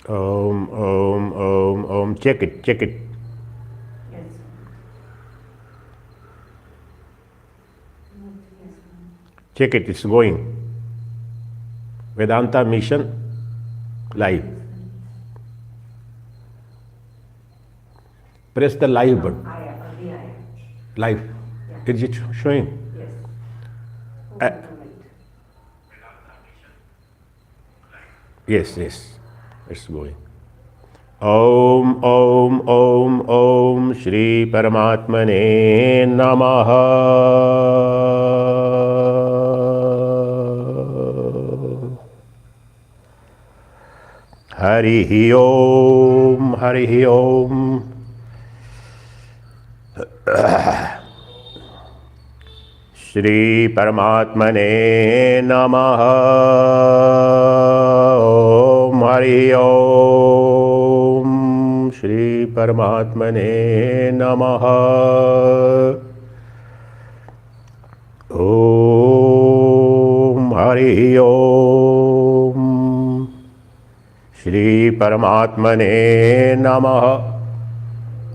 Om, Om, Om, Om. Check it, check it. Yes. Check it, it's going. Vedanta mission live. Press the live button. Live. Yeah. Is it showing? Yes. Yes, yes. It's going. Om, Om, Om, Om, Shri Paramatmane Namaha. Harihi Om, Harihi Om. Shri Paramatmane Namaha. Om Harihi Om. Shri Paramatmane Namaha. Om Harihi Om. Shri Paramatmane Namaha.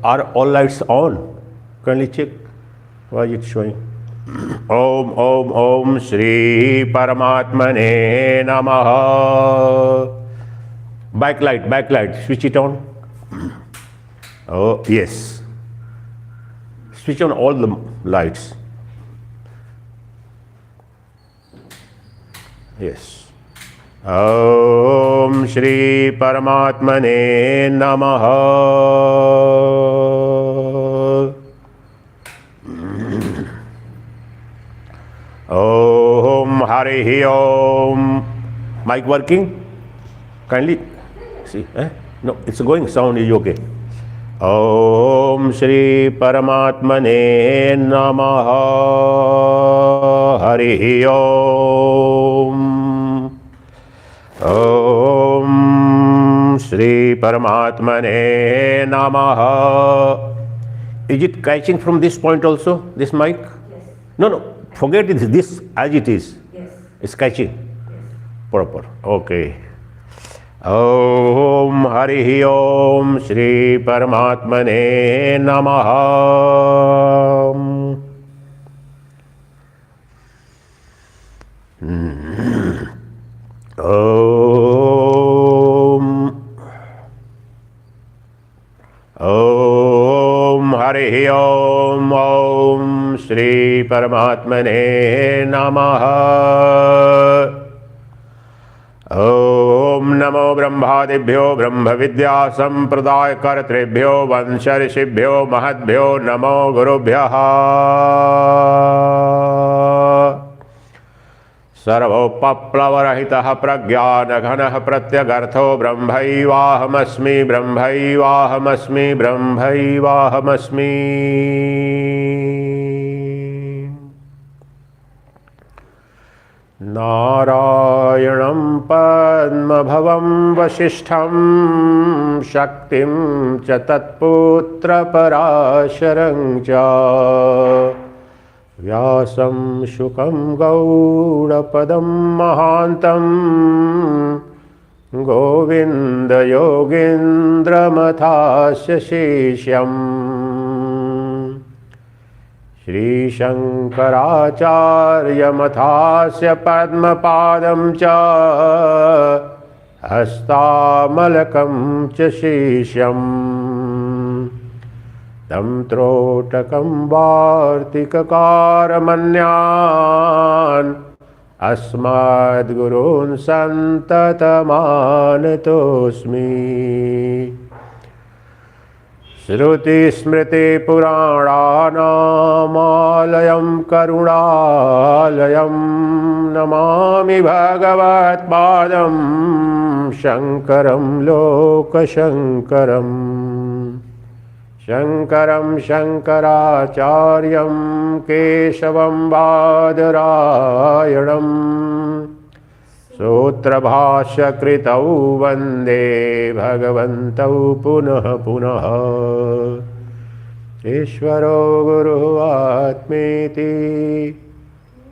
Are all lights on? Kindly check. Why is it showing? Om, Om, Om, Shri Paramatmane Namaha. Backlight, switch it on. Oh, yes. Switch on all the lights. Yes. Om Shri Paramatmane Namaha. Om Harihi Om. Mic working? Kindly see. No, it's going. Sound is okay. Om Shri Paramatmane Namaha. Harihi Om. Om Shri Paramatmane Namaha. Is it catching from this point also, this mic? Yes. No. Forget it, this as it is. Yes. It's catching. Yes. Proper. Okay. Om Harihi Om Shri Paramatmane Namaha. Om Harihi Om. Om Shri Paramatmane Namaha. Om Namo Brahmadibhyo Brahma Vidya Sampradaya Kartrebhyo Vansha Rishibhyo Mahadbhyo Namo Gurubhyaha. Sarvopaplavarahitah prajnanaghanah pratyagartho brahmaivahamasmi brahmaivahamasmi brahmaivahamasmi. Narayanam padmabhavam vasishtham shaktim cha tatputra parasharam cha Vyasam Shukam Gaudapadam Mahantam Govinda Yogindra Mathasya Shishyam Shri Shankaracharya Mathasya Padmapadam Cha Hastamalakam Cha Shishyam Tam Trotakam Vartikakarmanyan Asmad Gurun Santatamanatosmi Shruti Smriti Puranamalayam Karunalayam Namami Bhagavat Padam Shankaram Lokashankaram Shankaram Shankaracharyam Keshavam Badarayanam Sutra Bhashya Kritau Vande Bhagavantau Punah Punah Ishvaro Guru Atmeti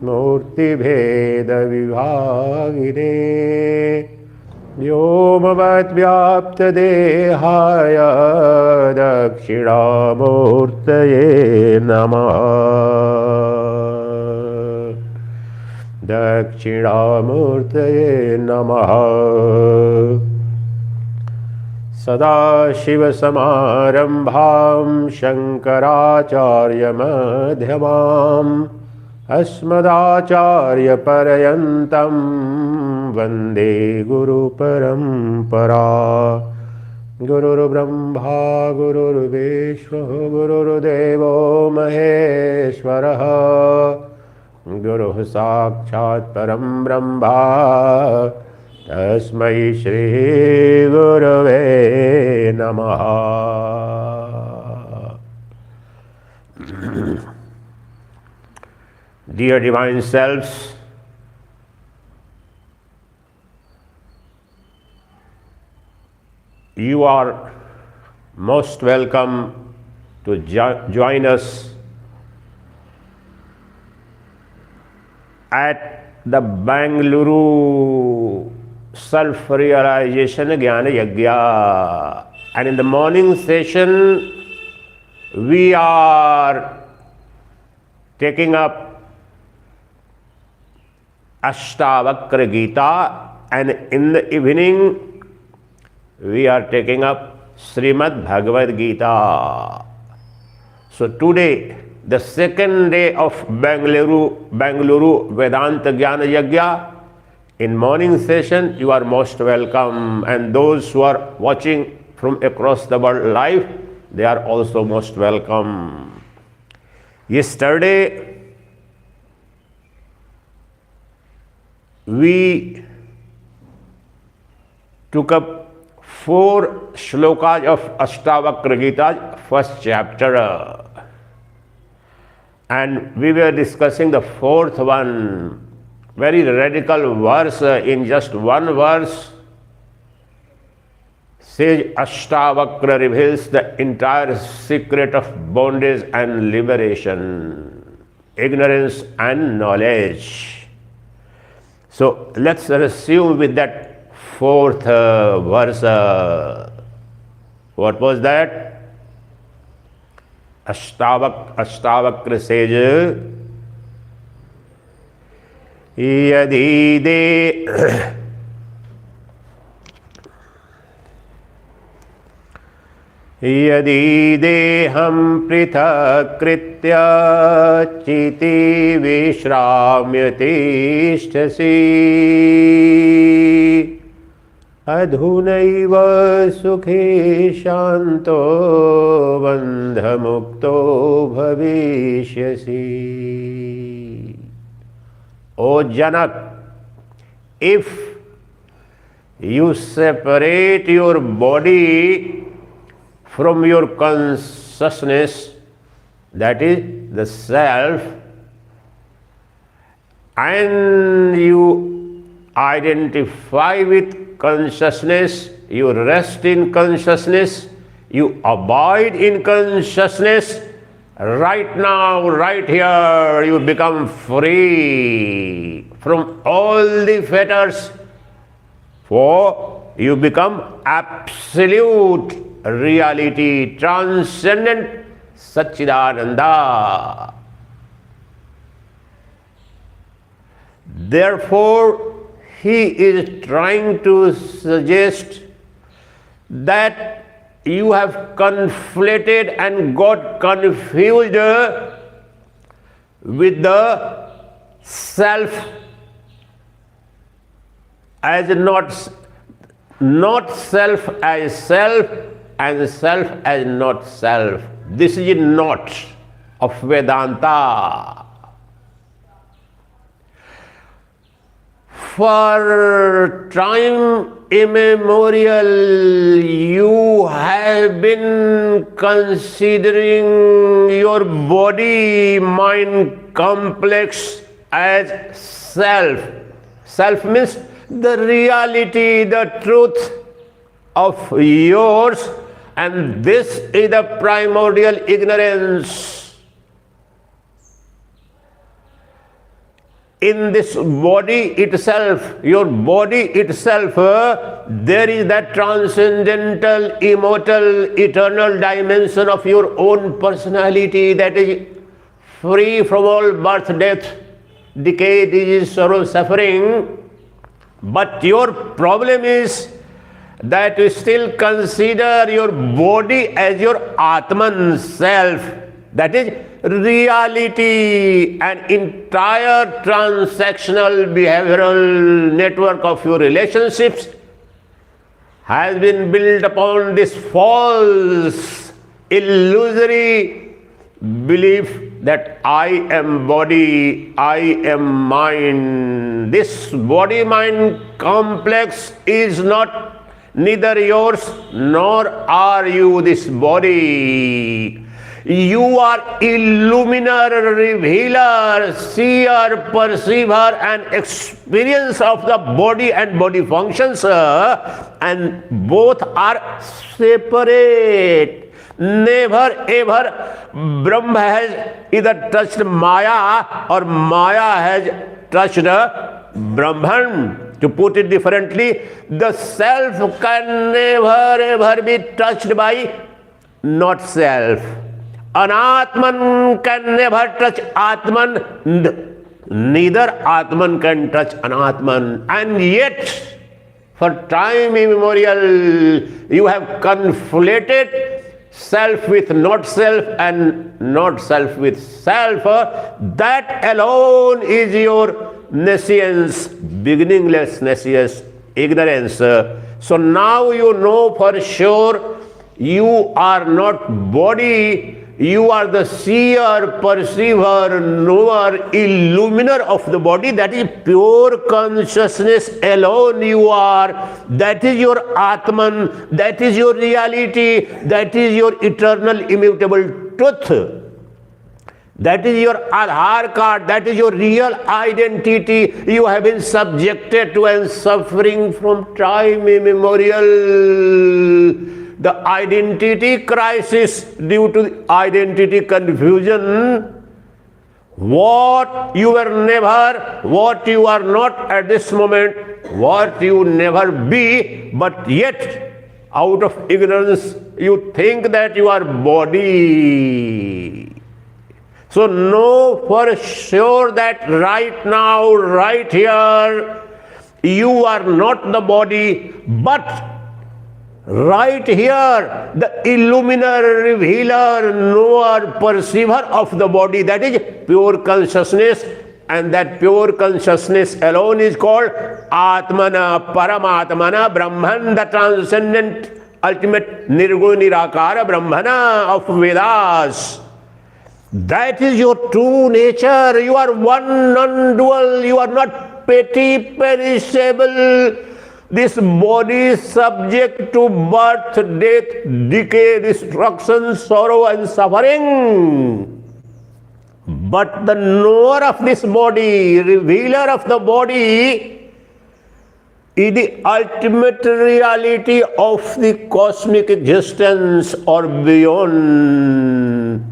Murti Bheda Vibhagine व्योमवद्व्याप्तदेहाय दक्षिणामूर्तये नमः। दक्षिणामूर्तये नमः। सदाशिवसमारम्भां शङ्कराचार्यमध्यमाम् अस्मदाचार्यपर्यन्तं वन्दे गुरुपरम्परा। गुरुर्ब्रह्मा गुरुर्विष्णुः गुरुर्देवो महेश्वरः गुरुः साक्षात् परं ब्रह्म तस्मै श्री गुरवे नमः। Dear divine selves, you are most welcome to join us at the Bengaluru Self-Realization Gyan Yajna. And in the morning session, we are taking up Ashtavakra Gita, and in the evening we are taking up Srimad Gita. So today, the second day of Bengaluru Vedanta Gyan Yajna, in morning session you are most welcome, and those who are watching from across the world live, they are also most welcome. Yesterday we took up 4 shlokas of Ashtavakra Gita, first chapter, and we were discussing the 4th one, very radical verse. In just one verse, says Ashtavakra reveals the entire secret of bondage and liberation, ignorance and knowledge. So let's resume with that 4th verse. What was that? Ashtavakra says, यदि देहं पृथक्कृत्य चिति विश्राम्य तिष्ठसि अधुनैव सुखे शान्तो बन्धमुक्तो भविष्यसि. O Janak, if you separate your body from your consciousness, that is the self, and you identify with consciousness, you rest in consciousness, you abide in consciousness, right now, right here, you become free from all the fetters, for you become absolute reality, transcendent Sacchidananda. Therefore, he is trying to suggest that you have conflated and got confused with the self as not self as self and self as not self. This is not of Vedanta. For time immemorial, you have been considering your body-mind complex as self. Self means the reality, the truth of yours, and this is the primordial ignorance. in this body itself, your body itself, there is that transcendental, immortal, eternal dimension of your own personality that is free from all birth, death, decay, disease, sorrow, suffering. But your problem is that you still consider your body as your Atman self. That is reality. An entire transactional behavioral network of your relationships has been built upon this false, illusory belief that I am body, I am mind. This body-mind complex is not neither yours nor are you this body. You are illuminer, revealer, seer, perceiver and experience of the body and body functions, and both are separate. Never ever Brahma has either touched Maya or Maya has touched Brahman. To put it differently, the self can never ever be touched by not self. Anatman can never touch Atman, neither Atman can touch Anatman. And yet, for time immemorial, you have conflated self with not self and not self with self. That alone is your nescience, beginningless nescience, ignorance. So now you know for sure you are not body. You are the seer, perceiver, knower, illuminer of the body. That is pure consciousness alone you are. That is your Atman. That is your reality. That is your eternal immutable truth. That is your Aadhaar card. That is your real identity. You have been subjected to and suffering from time immemorial. The identity crisis due to identity confusion. What you were never, what you are not at this moment, what you never be, but yet out of ignorance you think that you are body. So know for sure that right now, right here, you are not the body, but right here, the illuminer, revealer, knower, perceiver of the body, that is pure consciousness, and that pure consciousness alone is called Atmana, Paramatmana, Brahman, the transcendent, ultimate Nirguna Nirakara Brahmana of Vedas. That is your true nature. You are one, non-dual. You are not petty, perishable. This body is subject to birth, death, decay, destruction, sorrow and suffering. But the knower of this body, revealer of the body, is the ultimate reality of the cosmic existence or beyond.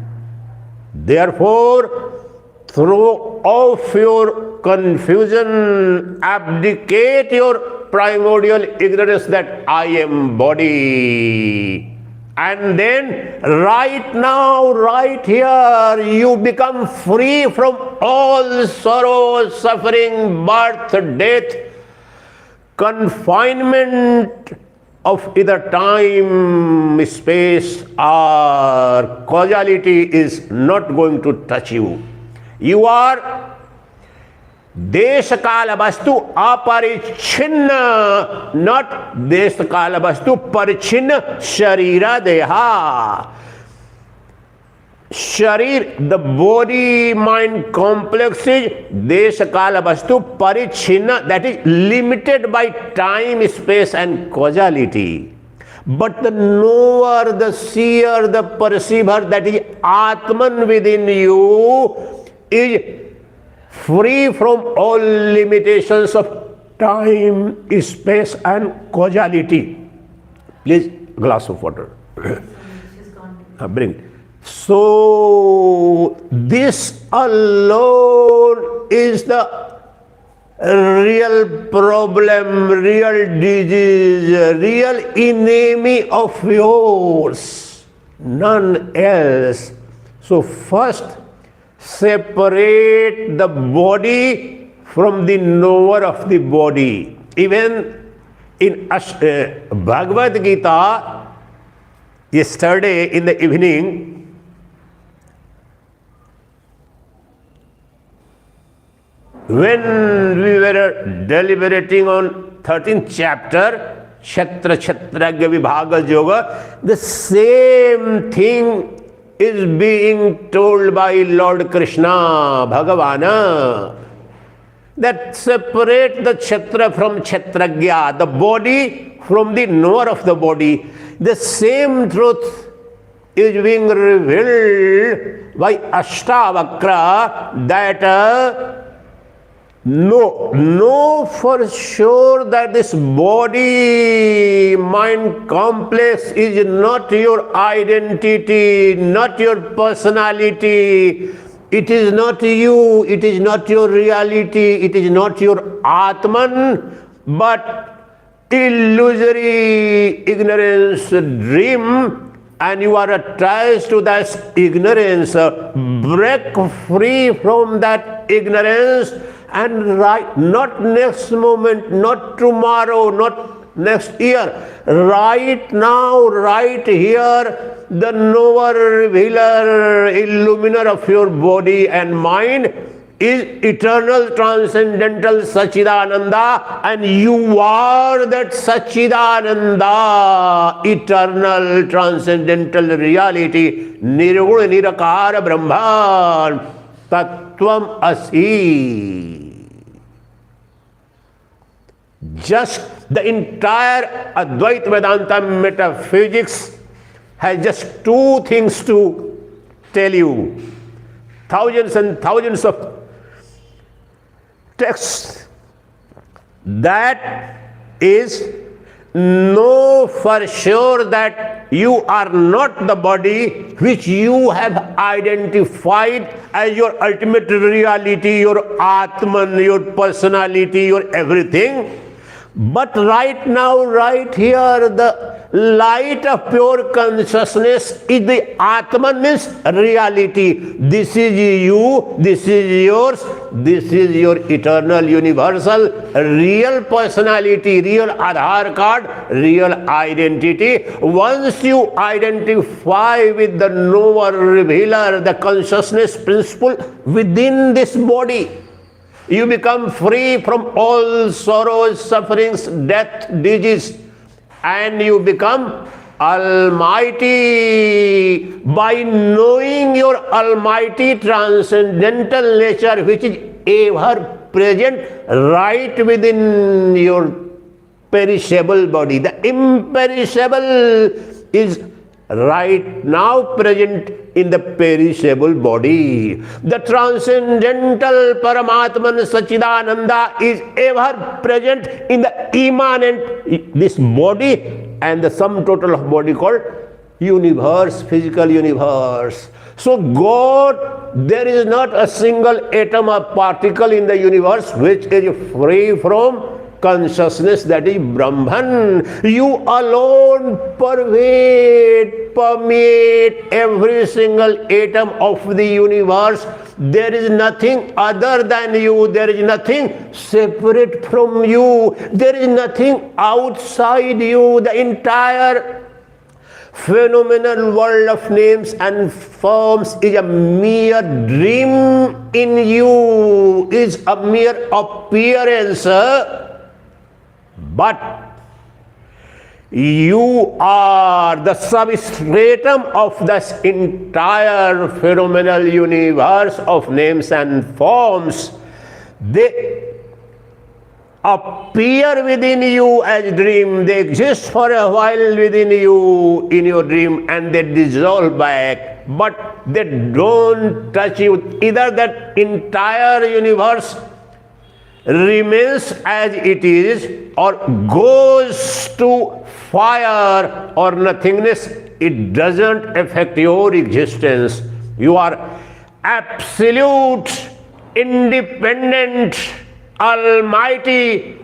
Therefore, throw off your confusion, abdicate your primordial ignorance that I am body. And then right now, right here, you become free from all sorrow, suffering, birth, death, confinement of either time, space or causality is not going to touch you. You are देश काल वस्तु अपरिच्छिन्न, not देश काल वस्तु परिच्छिन्न शरीर देहा. Sharir, the body mind complex is देश काल वस्तु परिच्छिन्न, that is limited by time, space and causality. But the knower, the seer, the perceiver, that is Atman within you, is free from all limitations of time, space and causality. Please, glass of water. Bring. So, this alone is the real problem, real disease, real enemy of yours, none else. So first, separate the body from the knower of the body. Even in Bhagavad Gita, yesterday in the evening, when we were deliberating on 13th chapter, Kshetra Kshetragya Vibhaga Yoga, the same thing is being told by Lord Krishna, Bhagavana, that separate the Kshetra from Kshetragya, the body from the knower of the body. The same truth is being revealed by Ashtavakra, that know for sure that this body mind complex is not your identity, not your personality. It is not you, it is not your reality, it is not your Atman, but illusory ignorance, dream, and you are attached to that ignorance. Break free from that ignorance, and not next moment, not tomorrow, not next year, right now, right here, the knower, revealer, illuminer of your body and mind is eternal, transcendental Sacchidananda, and you are that Sacchidananda, eternal, transcendental reality, Nirguna Nirakara Brahman, Tattvam Asi. Just the entire Advaita Vedanta metaphysics has just two things to tell you. Thousands and thousands of texts. That is, know for sure that you are not the body which you have identified as your ultimate reality, your Atman, your personality, your everything. But right now, right here, the light of pure consciousness is the Atman, means reality. This is you, this is yours, this is your eternal, universal, real personality, real Aadhaar card, real identity. Once you identify with the knower, revealer, the consciousness principle within this body, you become free from all sorrows, sufferings, death, disease, and you become almighty by knowing your almighty transcendental nature, which is ever present right within your perishable body. The imperishable is right now present in the perishable body. The transcendental Paramatman Sacchidananda is ever present in the immanent, this body, and the sum total of body called universe, physical universe. So God, there is not a single atom or particle in the universe which is free from consciousness, that is Brahman. You alone permeate every single atom of the universe. There is nothing other than you. There is nothing separate from you. There is nothing outside you. The entire phenomenal world of names and forms is a mere dream in you, is a mere appearance. But you are the substratum of this entire phenomenal universe of names and forms. They appear within you as dream. They exist for a while within you in your dream, and they dissolve back. But they don't touch you. Either that entire universe remains as it is, or goes to fire or nothingness. It doesn't affect your existence. You are absolute, independent, almighty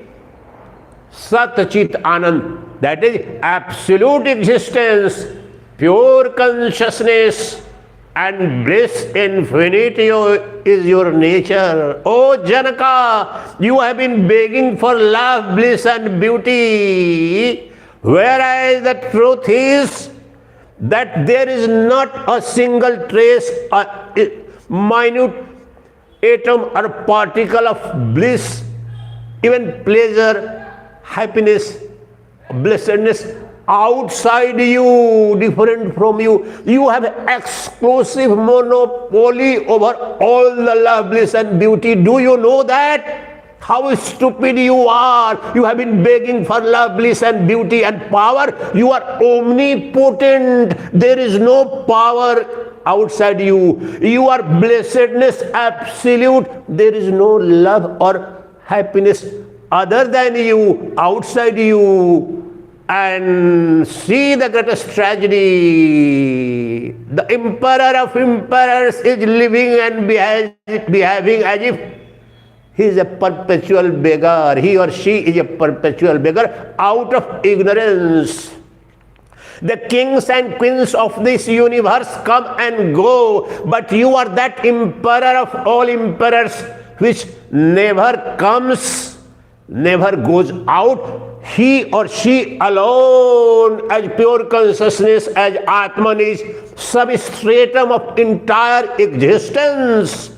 Sat Chit Anand, that is absolute existence, pure consciousness and bliss infinity is your nature. Oh Janaka, you have been begging for love, bliss and beauty, whereas the truth is that there is not a single trace, a minute atom or particle of bliss, even pleasure, happiness, blessedness outside you, different from you. You have exclusive monopoly over all the love, bliss and beauty. Do you know that? How stupid you are. You have been begging for love, bliss and beauty and power. You are omnipotent. There is no power outside you. You are blessedness absolute. There is no love or happiness other than you, outside you. And see the greatest tragedy. The emperor of emperors is living and behaving as if he is a perpetual beggar. He or she is a perpetual beggar out of ignorance. The kings and queens of this universe come and go, but you are that emperor of all emperors which never comes, never goes out. He or she alone as pure consciousness, as Atman is substratum of entire existence.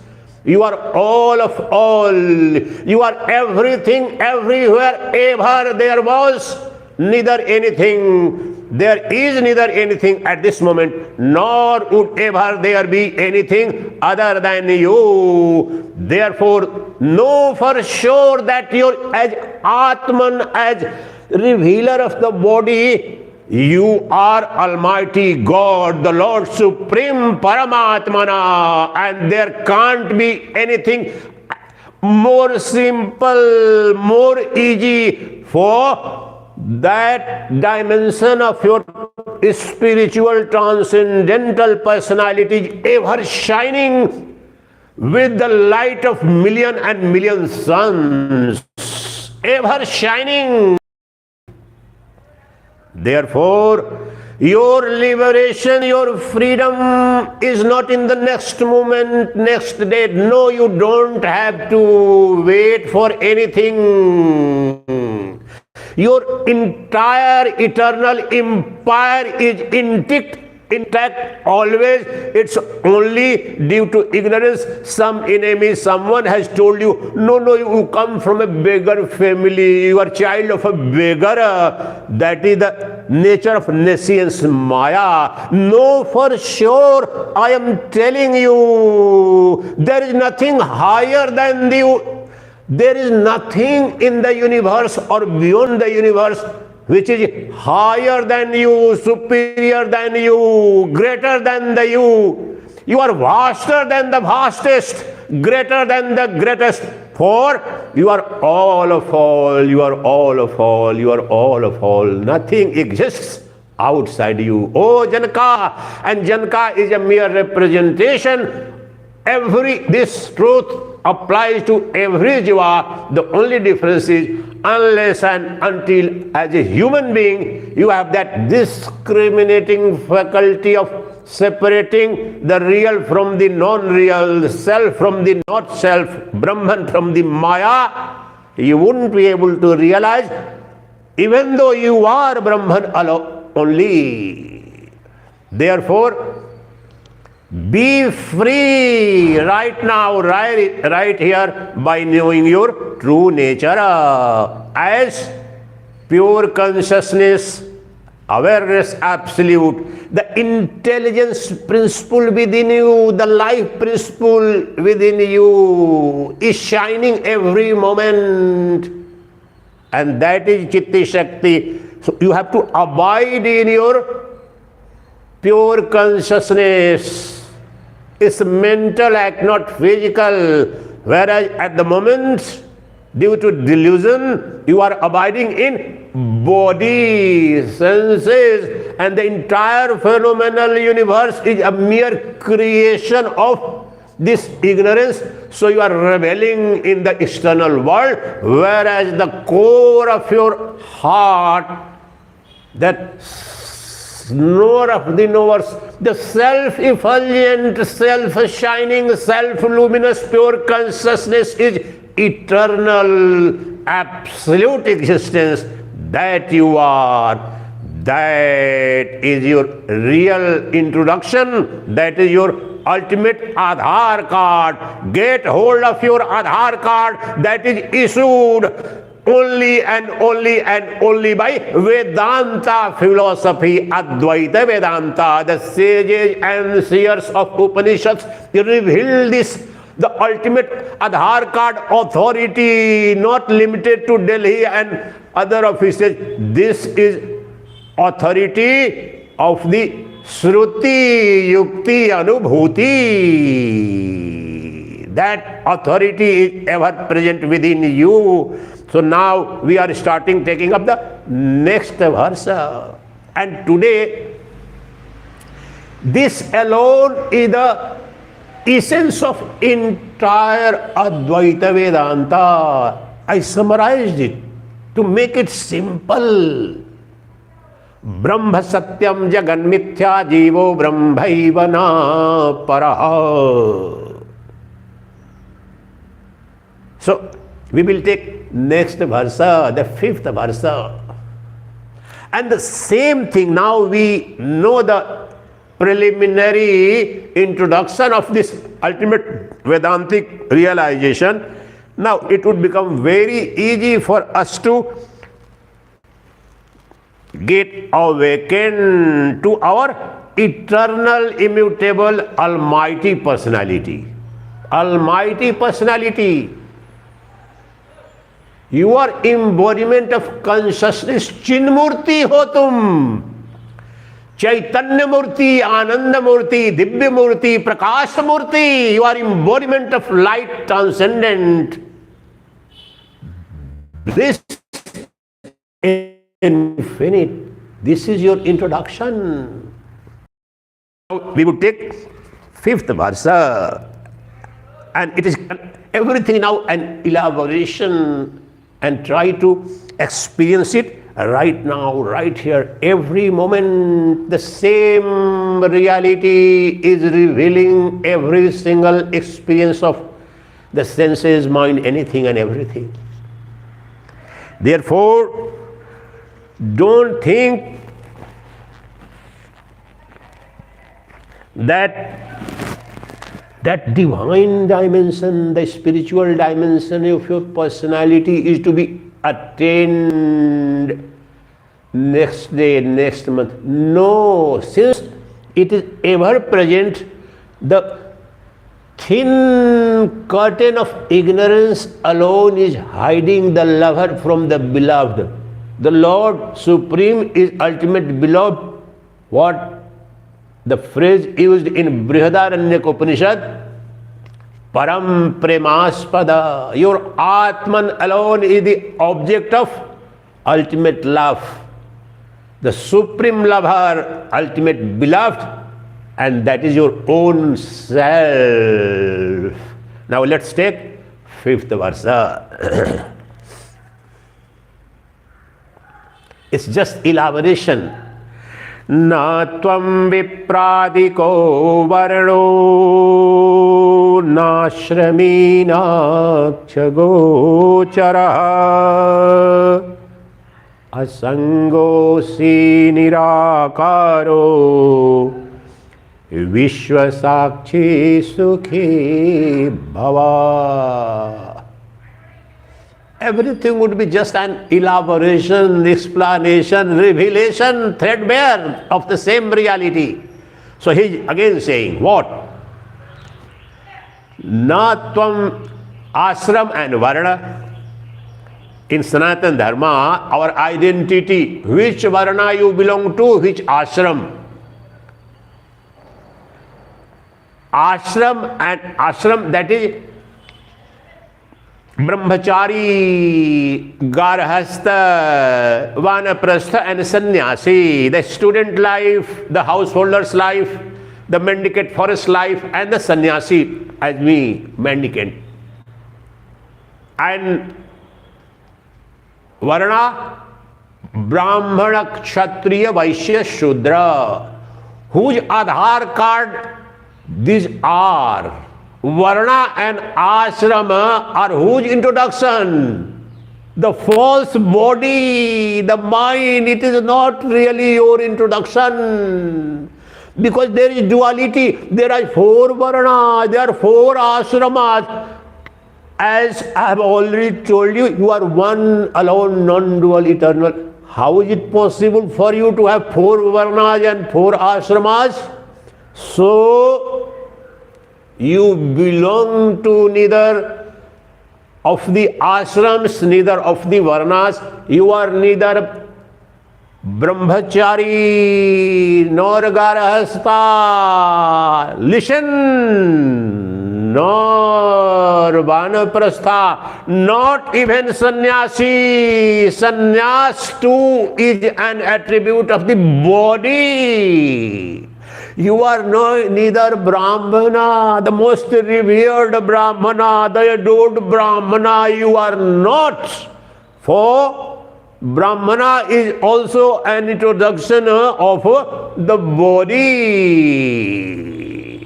You are all of all. You are everything, everywhere, ever there was neither anything. There is neither anything at this moment, nor would ever there be anything other than you. Therefore, know for sure that you as Atman, as revealer of the body, you are Almighty God, the Lord Supreme Paramatmana, and there can't be anything more simple, more easy for that dimension of your spiritual transcendental personality ever shining with the light of million and million suns, ever shining. Therefore, your liberation, your freedom is not in the next moment, next day. No, you don't have to wait for anything. Your entire eternal empire is intact always. It's only due to ignorance. Some enemy, someone has told you, no, you come from a beggar family, you are child of a beggar. That is the nature of nescience, Maya. No, for sure, I am telling you, there is nothing higher than you. There is nothing in the universe or beyond the universe which is higher than you, superior than you, greater than the you. You are vaster than the vastest, greater than the greatest. For you are all of all, you are all of all, you are all of all. Nothing exists outside you. Oh Janaka, and Janaka is a mere representation. This truth applies to every jiva. The only difference is unless and until as a human being you have that discriminating faculty of separating the real from the non-real, the self from the not self, Brahman from the Maya, you wouldn't be able to realize even though you are Brahman only. Therefore, be free right now, right here, by knowing your true nature as pure consciousness, awareness absolute. The intelligence principle within you, the life principle within you is shining every moment. And that is Chitti Shakti. So you have to abide in your pure consciousness. It's a mental act, not physical. Whereas at the moment, due to delusion, you are abiding in body, senses, and the entire phenomenal universe is a mere creation of this ignorance, so you are reveling in the external world, whereas the core of your heart, that knower of the knowers, the self-effulgent, self-shining, self-luminous, pure consciousness is eternal, absolute existence. That you are. That is your real introduction. That is your ultimate Aadhaar card. Get hold of your Aadhaar card that is issued only and only and only by Vedanta philosophy, Advaita Vedanta. The sages and seers of Upanishads reveal this, the ultimate Aadhaar card authority, not limited to Delhi and other offices. This is authority of the Shruti, Yukti, Anubhuti. That authority is ever present within you. So now we are starting taking up the next verse. And today, this alone is the essence of entire Advaita Vedanta. I summarized it to make it simple. Brahma satyam jagan mithya jivo brahmaiva na paraha. So we will take next verse, the fifth verse. And the same thing, now we know the preliminary introduction of this ultimate Vedantic realization. Now it would become very easy for us to get awakened to our eternal, immutable, almighty personality. Almighty personality. You are embodiment of consciousness. Chinmurti ho tum. Chaitanya Murti, Ananda Murti, Divya Murti, Prakasha Murti. You are embodiment of light transcendent. This is infinite. This is your introduction. We would take fifth verse, and it is everything now an elaboration, and try to experience it right now, right here, every moment. The same reality is revealing every single experience of the senses, mind, anything and everything. Therefore, don't think that divine dimension, the spiritual dimension of your personality is to be attained next day, next month. No, since it is ever present, the thin curtain of ignorance alone is hiding the lover from the beloved. The Lord Supreme is ultimate beloved. What? The phrase used in Upanishad, Param Premaspada. Your Atman alone is the object of ultimate love. The Supreme Lover, ultimate beloved, and that is your own self. Now let's take fifth verse. It's just elaboration. Na tvam vipradiko varno nashrami nakshagochara asangosi nirakaro vishwasakshi sukhi bhava. Everything would be just an elaboration, explanation, revelation, threadbare of the same reality. So he is again saying, what? Na tvam ashram and varna. In Sanatana Dharma, our identity, which varna you belong to, which ashram. Ashram, that is Brahmachari, Garhastha, Vanaprastha and Sannyasi, the student life, the householder's life, the mendicant forest life, and the sannyasi as me, mendicant. And Varna, Brahmana, Kshatriya, Vaishya, Shudra, whose Aadhaar card these are. Varna and Ashrama are whose introduction? The false body, the mind, it is not really your introduction. Because there is duality. There are 4 Varnas, there are 4 Ashramas. As I have already told you, you are one alone, non-dual, eternal. How is it possible for you to have 4 Varnas and 4 Ashramas? So, you belong to neither of the ashrams, neither of the varnas. You are neither brahmachari nor garahastha. Listen, nor vanaprastha, not even sannyasi. Sannyas too is an attribute of the body. You are neither Brahmana, the most revered Brahmana, the adored Brahmana, you are not. For Brahmana is also an introduction of the body,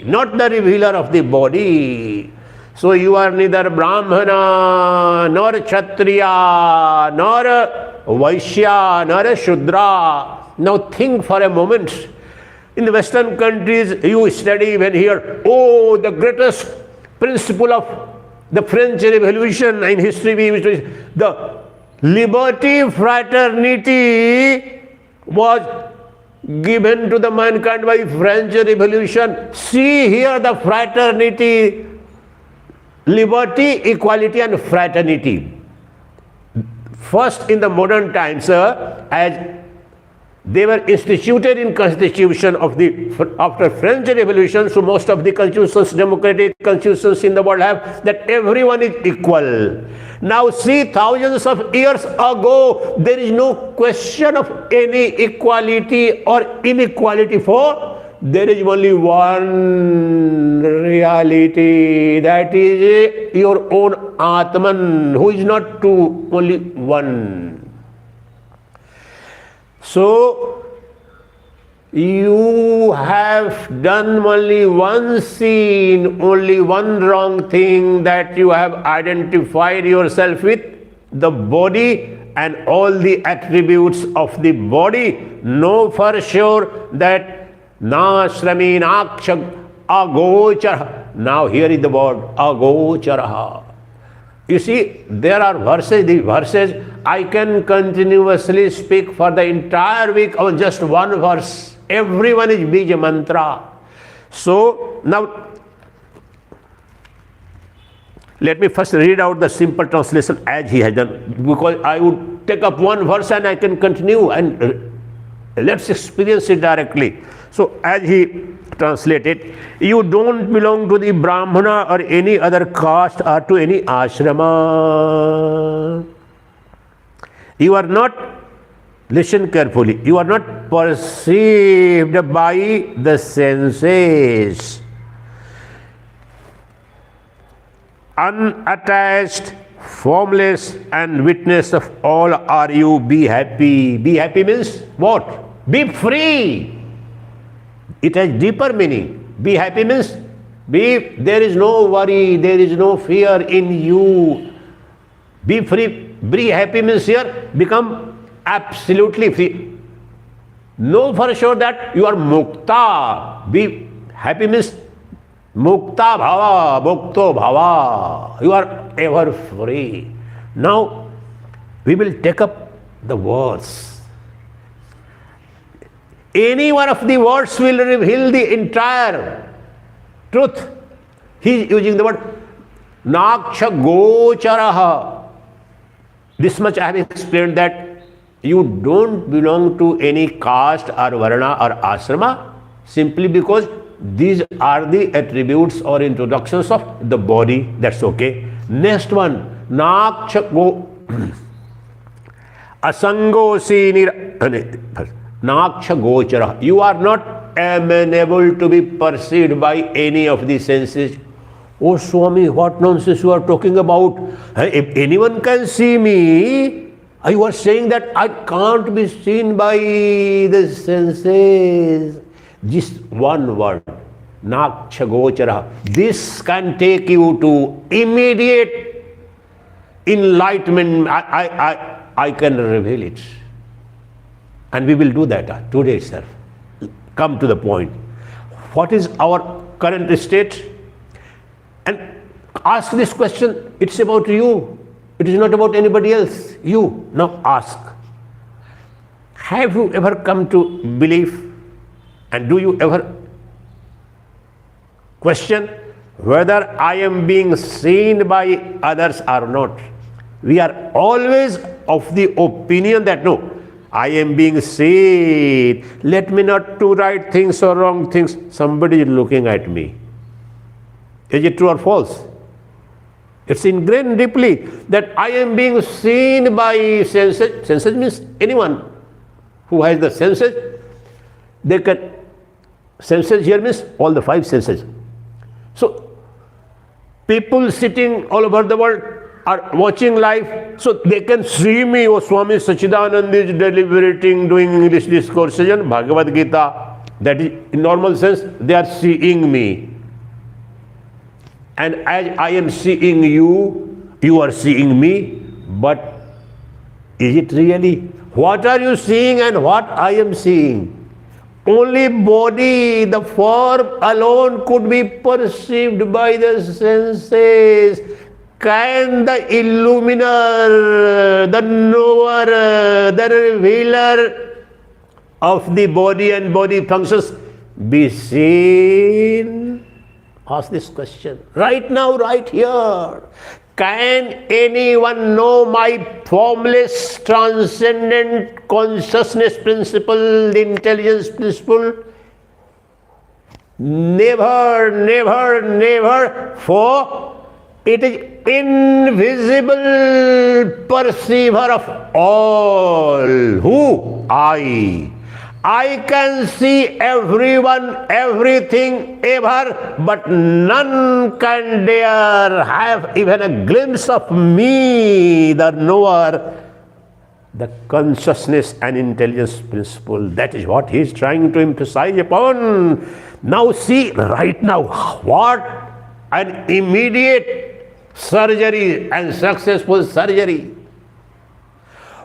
not the revealer of the body. So you are neither Brahmana, nor Kshatriya, nor Vaishya, nor Shudra. Now think for a moment. In the Western countries, you study when here, oh, the greatest principle of the French Revolution in history, which is the liberty, fraternity, was given to the mankind by French Revolution. See here the fraternity, liberty, equality and fraternity. First in the modern times, as they were instituted in constitution of the after French Revolution, so most of the constitutions, democratic constitutions in the world have that everyone is equal. Now see, thousands of years ago, there is no question of any equality or inequality, for there is only one reality, that is your own Atman, who is not two, only one. So, you have done only one sin, only one wrong thing, that you have identified yourself with the body and all the attributes of the body. Know for sure that na shrami nakshag agochara. Now here is the word agochara. You see, there are verses, the verses, I can continuously speak for the entire week on just one verse. Everyone is Bija mantra. So, now, let me first read out the simple translation as he has done, because I would take up one verse and I can continue, and let's experience it directly. So, as he translated, you don't belong to the Brahmana or any other caste or to any ashrama. You are not, listen carefully, you are not perceived by the senses. Unattached, formless and witness of all are you. Be happy. Be happy means what? Be free. It has deeper meaning. Be happy means there is no worry, there is no fear in you. Be free. Be happy means here become absolutely free. Know for sure that you are mukta. Be happy means mukta bhava, mukto bhava. You are ever free. Now we will take up the words. Any one of the words will reveal the entire truth. He is using the word naksha gocharaha. This much I have explained, that you don't belong to any caste or varna or ashrama, simply because these are the attributes or introductions of the body. That's okay. Next one, naksha go asango sinir naksha gochara. You are not am unable to be perceived by any of the senses. Oh Swami, what nonsense you are talking about? If anyone can see me, you are saying that I can't be seen by the senses. Just one word, nakshagochara. This can take you to immediate enlightenment. I can reveal it. And we will do that today itself. Come to the point. What is our current state? And ask this question. It's about you. It is not about anybody else. You. Now ask. Have you ever come to believe, and do you ever question whether I am being seen by others or not? We are always of the opinion that no, I am being seen. Let me not do right things or wrong things. Somebody is looking at me. Is it true or false? It's ingrained deeply that I am being seen by senses. Senses means anyone who has the senses. They can. Senses here means all the five senses. So people sitting all over the world are watching live, so they can see me. Oh, Swami Sacchidananda is deliberating, doing English discourses and Bhagavad Gita. That is, in normal sense, they are seeing me. And as I am seeing you, you are seeing me. But is it really? What are you seeing and what I am seeing? Only body, the form alone could be perceived by the senses. Can the illuminer, the knower, the revealer of the body and body functions be seen? Ask this question. Right now, right here. Can anyone know my formless, transcendent consciousness principle, the intelligence principle? Never, never, never, for it is invisible perceiver of all. Who? I can see everyone, everything, ever, but none can dare have even a glimpse of me, the knower, the consciousness and intelligence principle. That is what he is trying to emphasize upon. Now see, right now, what an immediate surgery and successful surgery.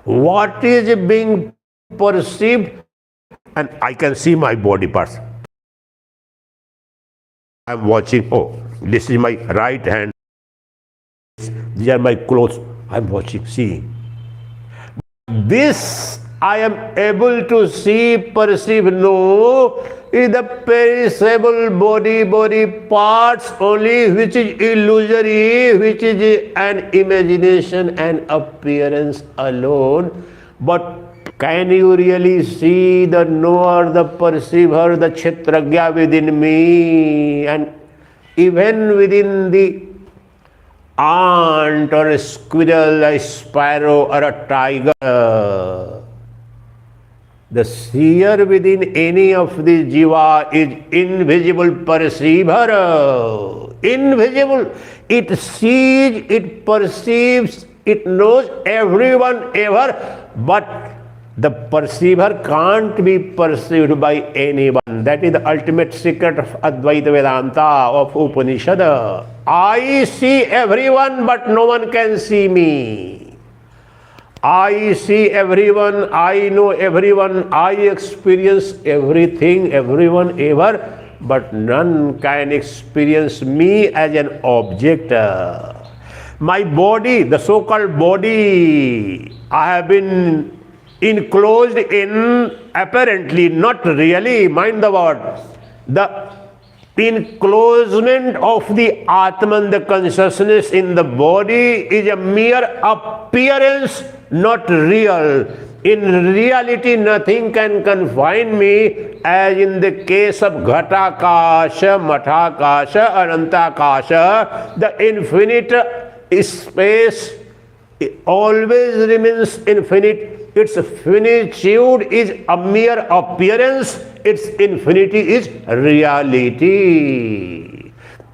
What is being perceived? And I can see my body parts. I'm watching, oh, this is my right hand. These are my clothes. I'm watching, seeing. This I am able to see, perceive, know, is the perishable body parts only, which is illusory, which is an imagination and appearance alone. But can you really see the knower, the perceiver, the kshetragya within me? And even within the ant or a squirrel, a sparrow or a tiger, the seer within any of the jiva is invisible perceiver. Invisible. It sees, it perceives, it knows everyone ever, but the perceiver can't be perceived by anyone. That is the ultimate secret of Advaita Vedanta, of Upanishad. I see everyone, but no one can see me. I see everyone, I know everyone, I experience everything, everyone ever, but none can experience me as an object. My body, the so-called body, I have been enclosed in, apparently, not really, mind the word, the enclosement of the Atman, the consciousness in the body, is a mere appearance, not real. In reality, nothing can confine me, as in the case of Ghatakasha, Mathakasha, Anantakasha, the infinite space always remains infinite. its finitude is a mere appearance, its infinity is reality.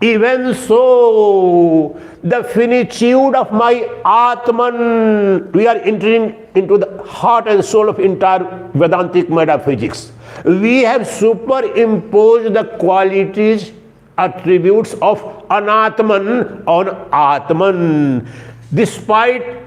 Even so, the finitude of my Atman, we are entering into the heart and soul of entire Vedantic metaphysics. We have superimposed the qualities, attributes of Anatman on Atman. Despite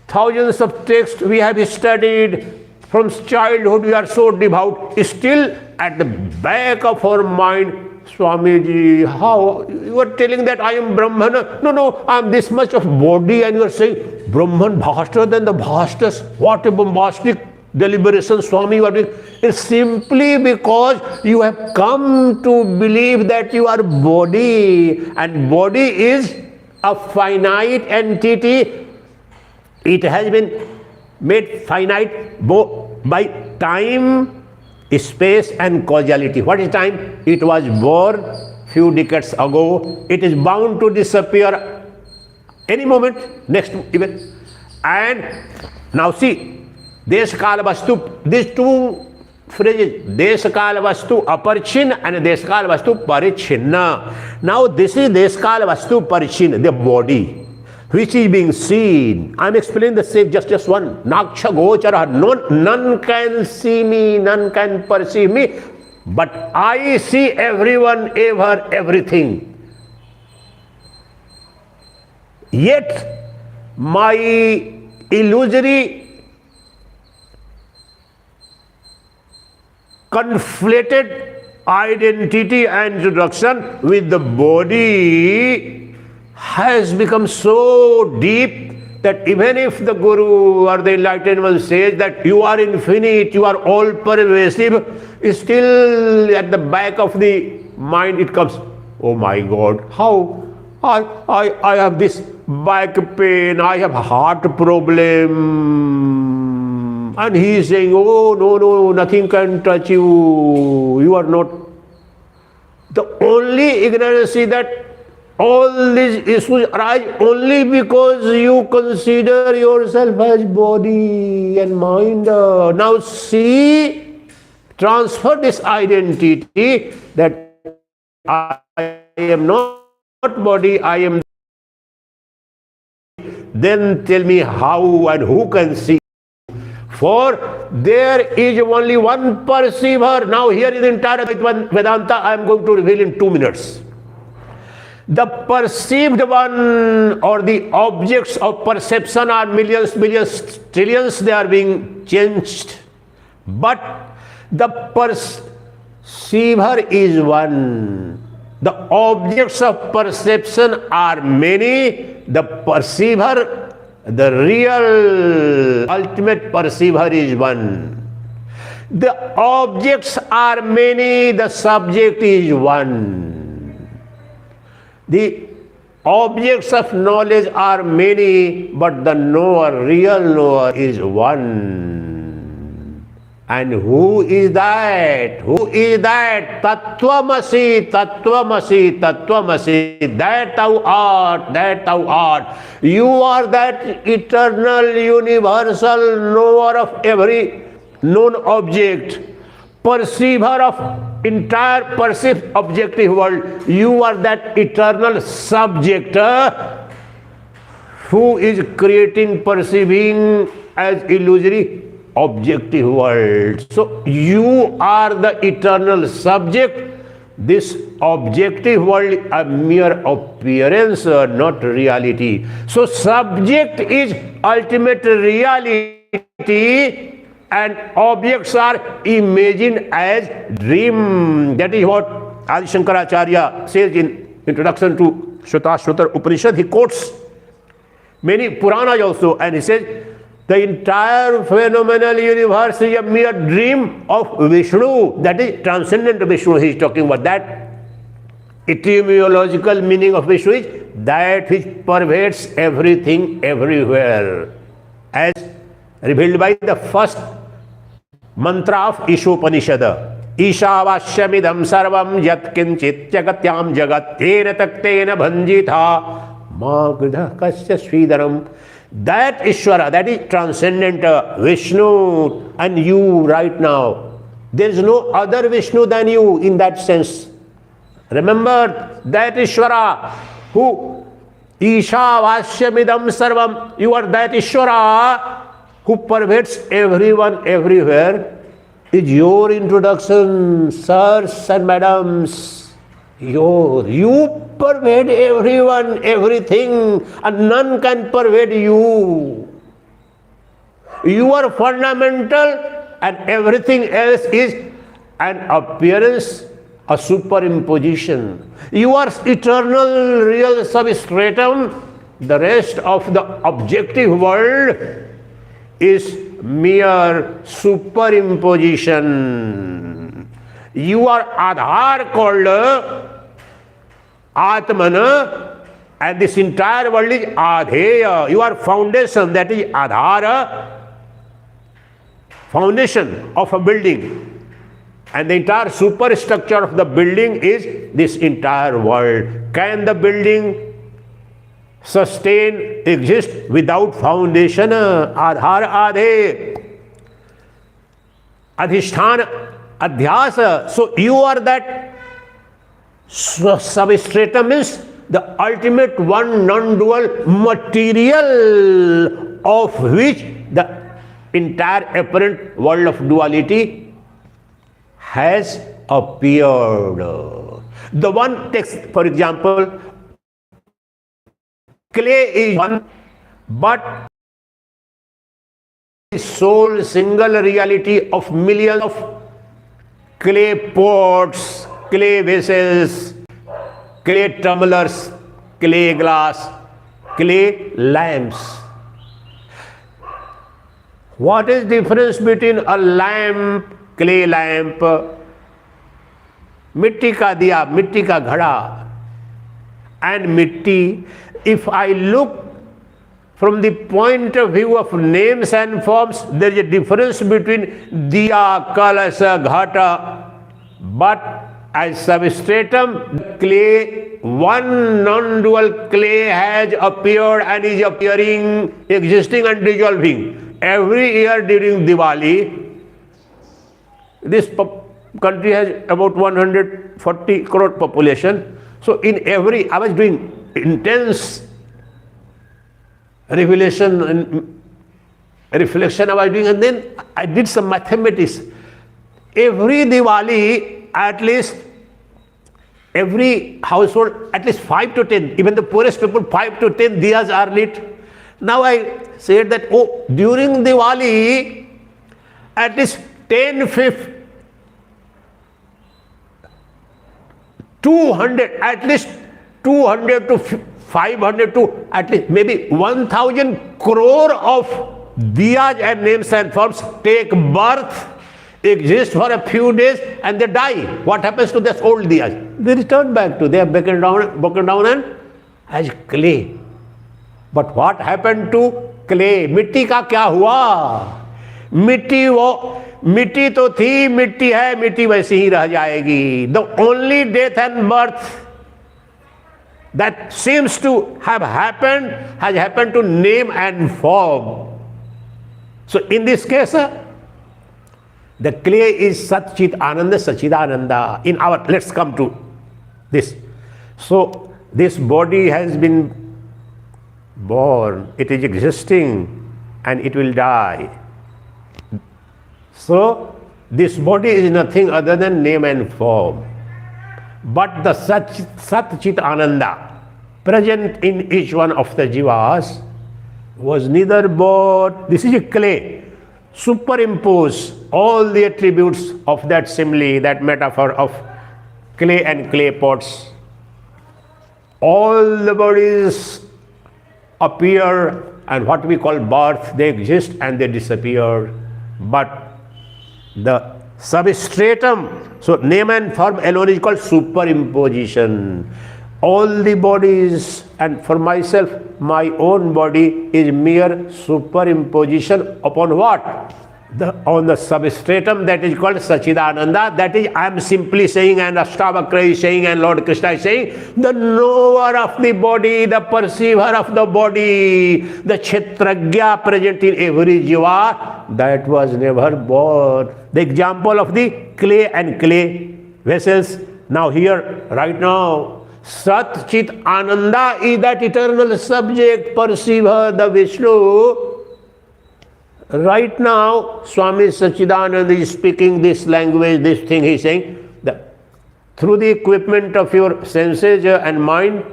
thousands of texts we have studied from childhood, we are so devout, still at the back of our mind, Swamiji, how you are telling that I am Brahman? No, I am this much of body, and you are saying Brahman vaster than the vastest. What a bombastic deliberation, Swami, you are doing. It's simply because you have come to believe that you are body, and body is a finite entity. It has been made finite by time, space and causality. What is time? It was born few decades ago. It is bound to disappear any moment, next event. And now see, Desh Kala Vastu, these two phrases, Desh Kala Vastu Aparchin and Desh Kala Vastu Parichinna. Now this is Desh Kala Vastu Parichin, the body, which is being seen. I am explaining the same, just one. Naksha Gochara, none can see me, none can perceive me, but I see everyone, ever, everything. Yet my illusory conflated identity and introduction with the body has become so deep that even if the Guru or the enlightened one says that you are infinite, you are all pervasive, still at the back of the mind it comes, oh my God, how I have this back pain, I have heart problem, and he is saying, oh no, nothing can touch you, you are not. The only ignorance is that all these issues arise only because you consider yourself as body and mind. Now see, transfer this identity that I am not body, I am. Then tell me how and who can see. For there is only one perceiver. Now here is the entire Vedanta I am going to reveal in 2 minutes. The perceived one or the objects of perception are millions, billions, trillions, they are being changed. But the perceiver is one. The objects of perception are many. The perceiver, the real ultimate perceiver is one. The objects are many. The subject is one. The objects of knowledge are many, but the knower, real knower is one. And who is that? Who is that? Tattvamasi, Tattvamasi, Tattvamasi. That thou art, that thou art. You are that eternal, universal knower of every known object, perceiver of entire perceived objective world. You are that eternal subject who is creating, perceiving as illusory objective world. So you are the eternal subject. This objective world a mere appearance, not reality. So subject is ultimate reality, and objects are imagined as dream. That is what Adi Shankaracharya says in introduction to Shvatashvatar Upanishad. He quotes many Puranas also, and he says the entire phenomenal universe is a mere dream of Vishnu. That is transcendent Vishnu he is talking about. That etymological meaning of Vishnu is that which pervades everything everywhere, as revealed by the first mantra of Upanishad. Ishavashyamidam sarvam yat kinchit jagatyam jagat tena taktena bhanjitha magdha kasya svidaram That Ishvara, that is transcendent Vishnu and you right now. There is no other Vishnu than you in that sense. Remember that Ishvara who Isha Vasyamidam Sarvam, you are that Ishvara who pervades everyone everywhere, is your introduction, sirs and madams. You pervade everyone, everything, and none can pervade you. You are fundamental and everything else is an appearance, a superimposition. You are eternal, real substratum. The rest of the objective world is mere superimposition. You are Adhar called Atman, and this entire world is Adheya. You are foundation, that is Adhara, foundation of a building. And the entire superstructure of the building is this entire world. Can the building sustain, exist without foundation? Adhar Adhe. Adhishthana, Adhyasa. So you are that substratum, means the ultimate one non-dual material of which the entire apparent world of duality has appeared. The one takes, for example, clay is one, but sole single reality of millions of clay pots, clay vessels, clay tumblers, clay glass, clay lamps. What is the difference between a lamp, clay lamp, मिट्टी का दिया, मिट्टी का घड़ा, and मिट्टी? If I look from the point of view of names and forms, there is a difference between diya, kalasa, ghata, but as substratum, clay, one non-dual clay has appeared and is appearing, existing and dissolving. Every year during Diwali, this country has about 140 crore population. So in every, I was doing intense revelation and reflection I was doing, and then I did some mathematics. Every Diwali, at least every household, at least 5 to 10, even the poorest people, 5 to 10 diyas are lit. Now I said that, oh, during Diwali, at least 200, at least 200 to 500 to at least maybe 1,000 crore of diyas and names and forms take birth, exist for a few days, and they die. What happens to this old diyas? They return back to, they are broken down and as clay. But what happened to clay? मिट्टी का क्या हुआ? मिट्टी तो थी, मिट्टी है, मिट्टी वैसे ही रह जाएगी. The only death and birth that seems to have happened has happened to name and form. So in this case, the clay is Sat Chit Ananda, Sacchidananda. In our, let's come to this. So this body has been born, it is existing, and it will die. So this body is nothing other than name and form. But the Sat Chit Ananda present in each one of the jivas was neither born, this is a clay, superimpose all the attributes of that simile, that metaphor of clay and clay pots. All the bodies appear, and what we call birth, they exist and they disappear. But the substratum, so name and form alone is called superimposition. All the bodies, and for myself, my own body is mere superimposition upon what? on the substratum that is called Sacchidananda. That is, I am simply saying, and Ashtavakra is saying, and Lord Krishna is saying, the knower of the body, the perceiver of the body, the Kshetragya present in every jiva, that was never born. The example of the clay and clay vessels. Now here, right now, Sat Chit Ananda is that eternal subject, perceiver, the Vishnu. Right now, Swami Sacchidananda is speaking this language, this thing he is saying, that through the equipment of your senses and mind,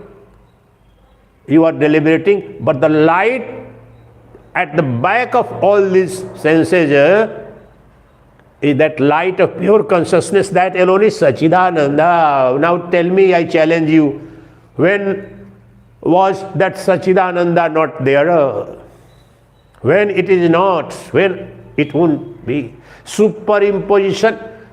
you are deliberating, but the light at the back of all these senses is that light of pure consciousness, that alone is Sacchidananda. Now tell me, I challenge you, when was that Sacchidananda not there? When it is not, when it won't be. Superimposition.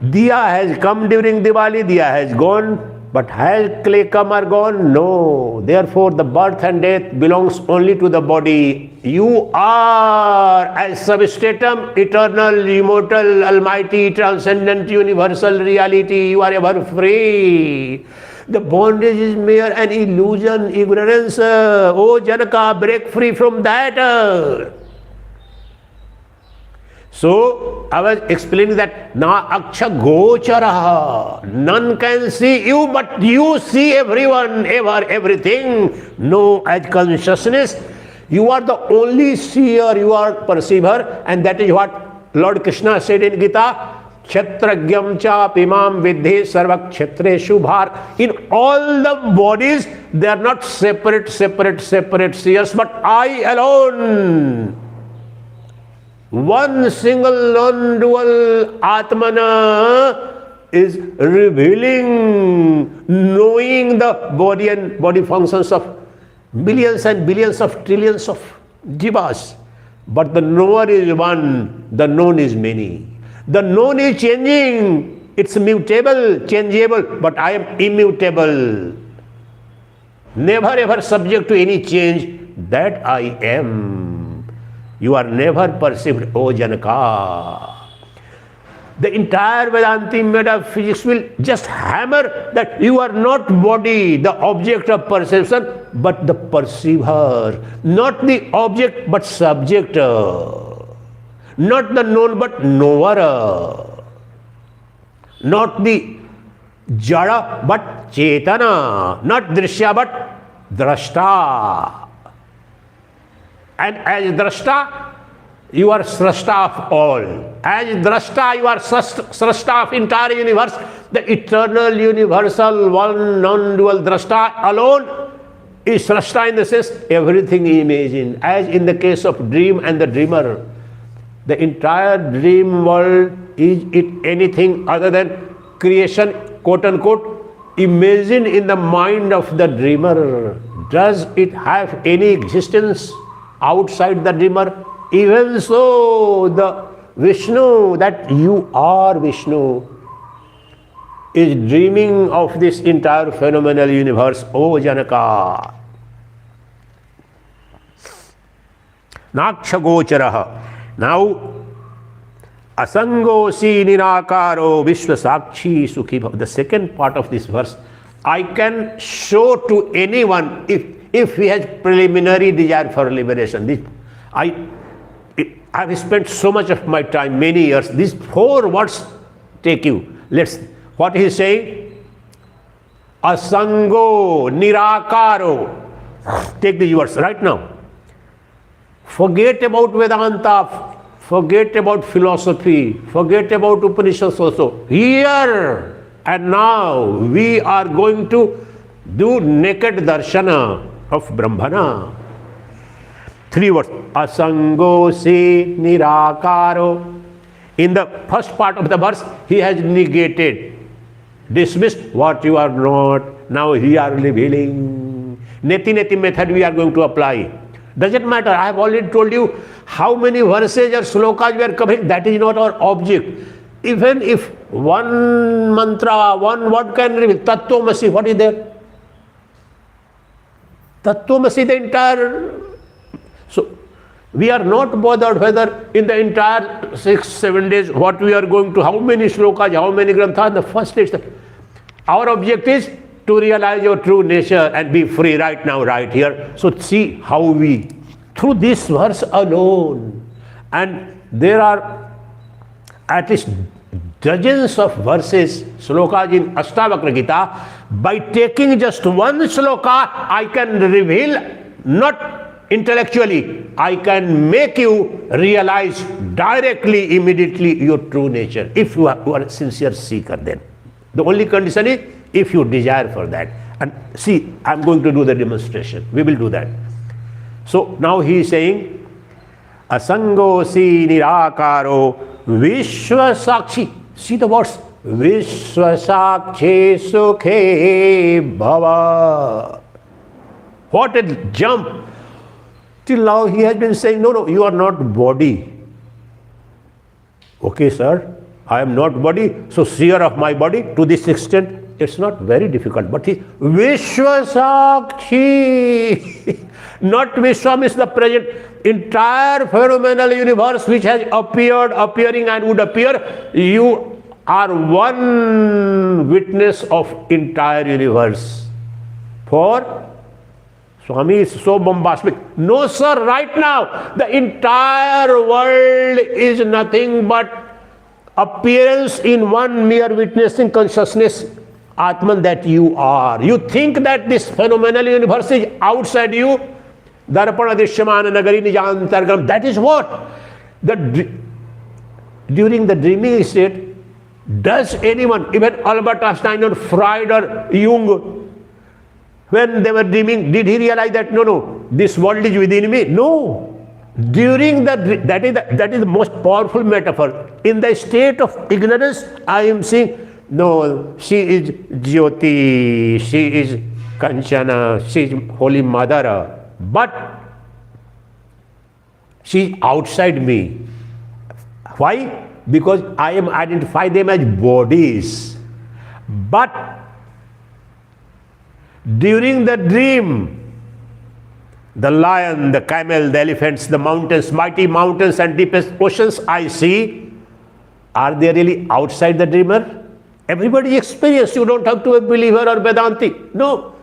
Diya has come during Diwali, Diya has gone, but has clay come or gone? No. Therefore, the birth and death belongs only to the body. You are, as substratum, eternal, immortal, almighty, transcendent, universal reality. You are ever free. The bondage is mere an illusion, ignorance. Oh Janaka, break free from that. So, I was explaining that na aksha gochara. None can see you, but you see everyone, ever, everything. No, as consciousness, you are the only seer, you are perceiver, and that is what Lord Krishna said in Gita. Kshetragyam cha pimam vidhe sarva kshetreshu bhar. In all the bodies, they are not separate seers, but I alone. One single non-dual Atmana is revealing, knowing the body and body functions of billions and billions of trillions of jivas. But the knower is one, the known is many. The known is changing, it's mutable, changeable, but I am immutable. Never ever subject to any change, that I am. You are never perceived, O Janaka. The entire Vedantic metaphysics will just hammer that you are not body, the object of perception, but the perceiver. Not the object, but subject. Not the known, but knower. Not the jada, but chetana. Not drishya, but drashta. And as drashta, you are srashta of all. As drashta, you are srashta of entire universe. The eternal, universal, one non-dual drashta alone is srashta in the sense everything imagined. As in the case of dream and the dreamer. The entire dream world, is it anything other than creation, quote unquote, imagined in the mind of the dreamer? Does it have any existence outside the dreamer? Even so, the Vishnu, that you are Vishnu, is dreaming of this entire phenomenal universe, O Janaka. Nakshagocharaha. Now, asangosi nirakaro vishwasakshi sukhi bhav. The second part of this verse, I can show to anyone if he has preliminary desire for liberation. I have spent so much of my time, many years. These 4 words take you. What he is saying? Asango nirakaro. Take these words right now. Forget about Vedanta, forget about philosophy, forget about Upanishads also. Here and now we are going to do naked darshana of Brahmana. 3 words. Asango se nirakaro. In the first part of the verse, he has negated, dismissed what you are not. Now he are revealing. Neti method we are going to apply. Doesn't matter. I have already told you how many verses or slokas we are covering. That is not our object. Even if one mantra, one word can reveal. Tattvamasi, what is there? Tattvamasi, the entire. So, We are not bothered whether in the entire 6-7 days what we are going to, how many shlokas, how many granthas. The first is our object is to realize your true nature and be free right now, right here. So see how we, through this verse alone, and there are at least dozens of verses, slokas in Ashtavakra Gita. By taking just one sloka, I can reveal, not intellectually, I can make you realize directly, immediately your true nature. If you are a sincere seeker, then the only condition is if you desire for that. And see, I'm going to do the demonstration. We will do that. So now he is saying, Asango si nirakaro vishwasakshi. See the words. Vishwasakshi sukhe bhava. What a jump. Till now he has been saying, no, you are not body. Okay, sir, I am not body, so seer of my body to this extent. It's not very difficult, but he Vishwasakshi. Not Vishwam is the present. Entire phenomenal universe which has appeared, appearing and would appear. You are one witness of entire universe. For Swami is so bombastic. No, sir, right now the entire world is nothing but appearance in one mere witnessing consciousness, Atman, that you are. You think that this phenomenal universe is outside you. Darpana Drishyamana Nagari Nijantargam. That is what? During the dreaming state, does anyone, even Albert Einstein or Freud or Jung, when they were dreaming, did he realize that no, this world is within me? No. During that is the most powerful metaphor. In the state of ignorance, I am saying, no, she is Jyoti, she is Kanchana, she is Holy Mother, but she is outside me. Why? Because I am identify them as bodies. But during the dream, the lion, the camel, the elephants, the mountains, mighty mountains and deepest oceans I see, are they really outside the dreamer? Everybody experience. You don't have to be a believer or Vedanti. No.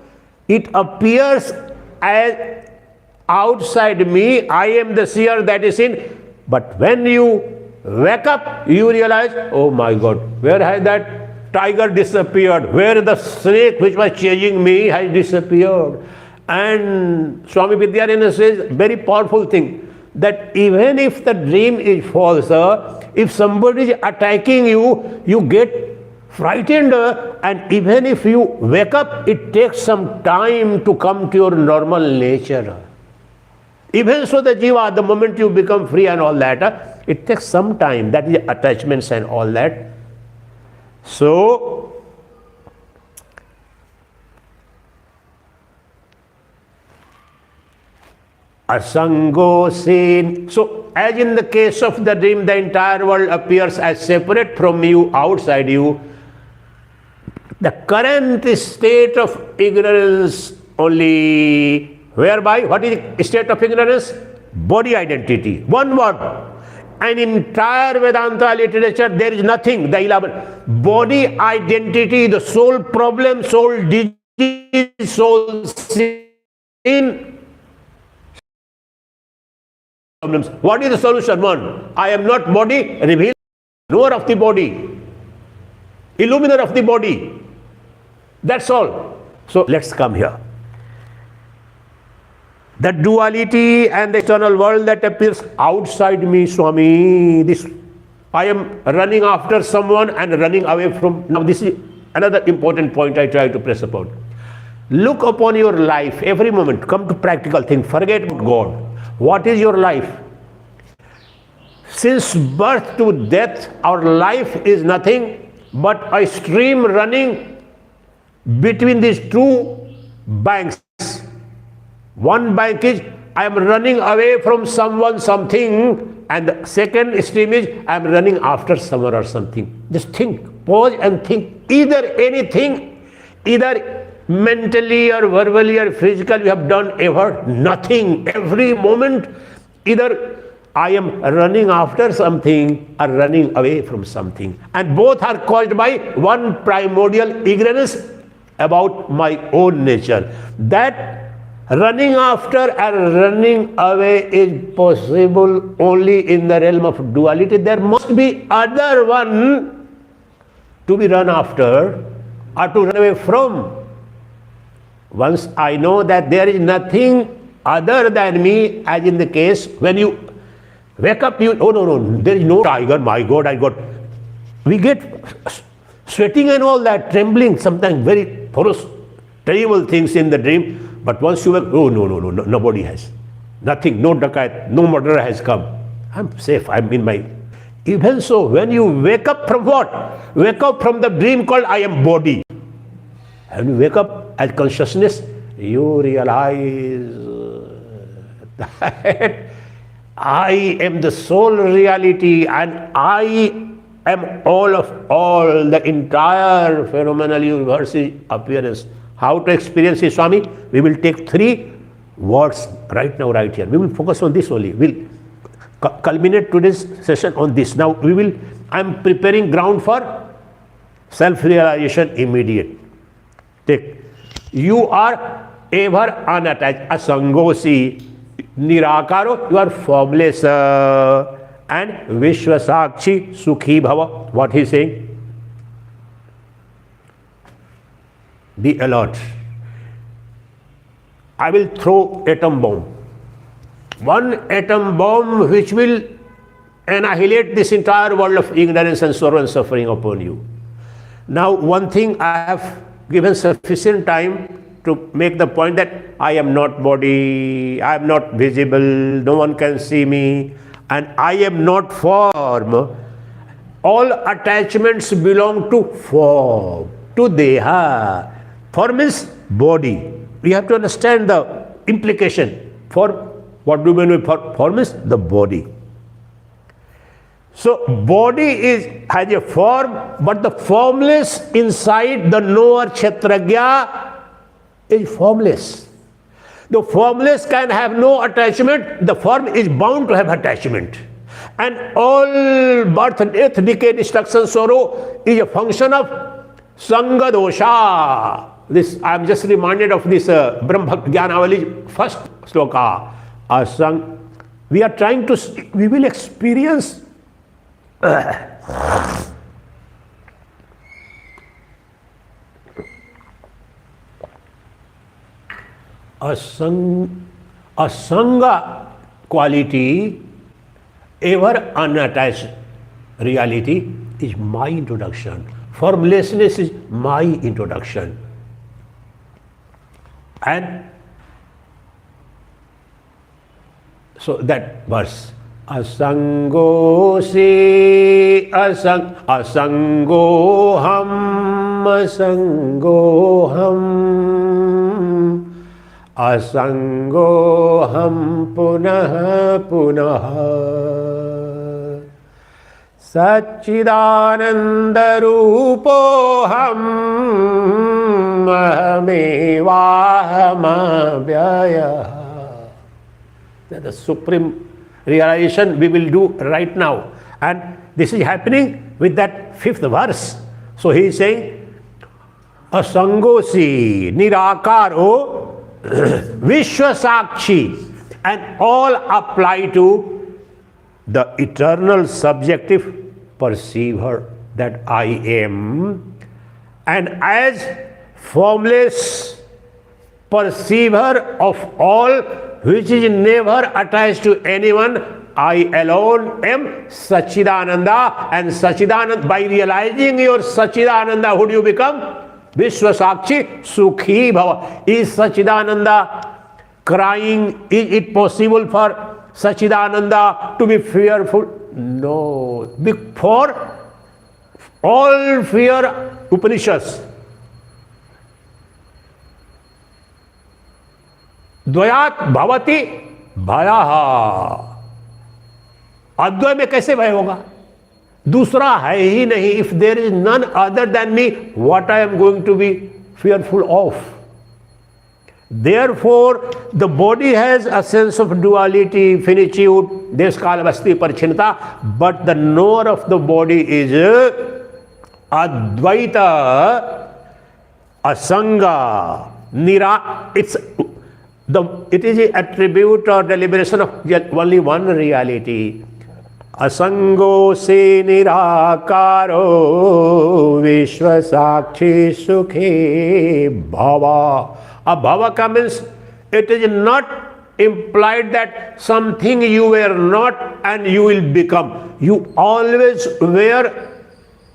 It appears as outside me. I am the seer that is in. But when you wake up, you realize, oh my God, where has that tiger disappeared? Where the snake which was chasing me has disappeared? And Swami Vidyarayana says very powerful thing, that even if the dream is false, if somebody is attacking you, you get frightened, and even if you wake up, it takes some time to come to your normal nature. Even so, the jiva, the moment you become free and all that, it takes some time. That is attachments and all that. So, Asango sin. So, as in the case of the dream, the entire world appears as separate from you, outside you. The current state of ignorance only, whereby, what is the state of ignorance? Body identity. One word. And in entire Vedanta literature, there is nothing, the 11. Body identity, the sole problem, sole disease, sole sin. What is the solution? One, I am not body, reveal, knower of the body, illuminer of the body. That's all. So let's come here. The duality and the external world that appears outside me, Swami, this, I am running after someone and running away from. Now this is another important point I try to press upon. Look upon your life every moment. Come to practical thing. Forget about God. What is your life? Since birth to death, our life is nothing but a stream running between these two banks. One bank is, I am running away from someone, something, and the second stream is, I am running after someone or something. Just think, pause and think. Either anything, either mentally or verbally or physically you have done ever, nothing. Every moment Either I am running after something or running away from something. And both are caused by one primordial ignorance about my own nature. That running after and running away is possible only in the realm of duality. There must be other one to be run after or to run away from. Once I know that there is nothing other than me, as in the case when you wake up, you, oh no, there is no tiger, my God, I got. We get sweating and all that, trembling, sometimes very ferocious, terrible things in the dream. But once you wake, oh no, nobody has. Nothing, no dakat, no murderer has come. I'm safe, I'm in my. Even so, when you wake up from what? Wake up from the dream called I am body. When you wake up as consciousness, you realize that I am the sole reality and I am all of all, the entire phenomenal universe appearance. How to experience it, Swami? We will take 3 words right now, right here. We will focus on this only. We'll culminate today's session on this. Now I'm preparing ground for self-realization immediate. Take. You are ever unattached. Asangosi. Nirakaro, you are formless. And Vishwasakshi Sukhi Bhava. What he is saying? Be alert. I will throw atom bomb. One atom bomb which will annihilate this entire world of ignorance and sorrow and suffering upon you. Now, one thing I have given sufficient time to make the point that I am not body, I am not visible, no one can see me, and I am not form. All attachments belong to form, to deha. Form is body. We have to understand the implication. Form, what do we mean by form is the body. So body has a form, but the formless inside the knower Kshetrajna is formless. The formless can have no attachment, the form is bound to have attachment. And all birth, death, decay, destruction, sorrow is a function of Sanga dosha. This, I am just reminded of this Brahma Gyanavali first sloka. We are trying to, we will experience a Sangha quality, ever unattached reality is my introduction. Formlessness is my introduction. And so that verse, Asango se asango ham asango ham punah punah Sacchidananda rupo ham ahmevahamavyaya. The supreme realization we will do right now, and this is happening with that 5th verse. So he is saying asangosi nirakaro vishwasakshi, and all apply to the eternal subjective perceiver that I am, and as formless perceiver of all which is never attached to anyone, I alone am Sacchidananda, and Sacchidananda, by realizing your Sacchidananda, who do you become? Vishwasakshi Sukhi Bhava. Is Sacchidananda crying? Is it possible for Sacchidananda to be fearful? No. Before all fear, Upanishads, द्वयात भवति भयः. अद्वय में कैसे भय होगा? दूसरा है ही नहीं. If there is none other than me, what I am going to be fearful of? Therefore, the body has a sense of duality, finitude, deskala vasti parichinta, but the knower of the body is Advaita, Asanga, Nira. It is an attribute or deliberation of only one reality. Asango se nirakaro vishwasakshi sukhe bhava. A bhavaka means it is not implied that something you were not and you will become. You always were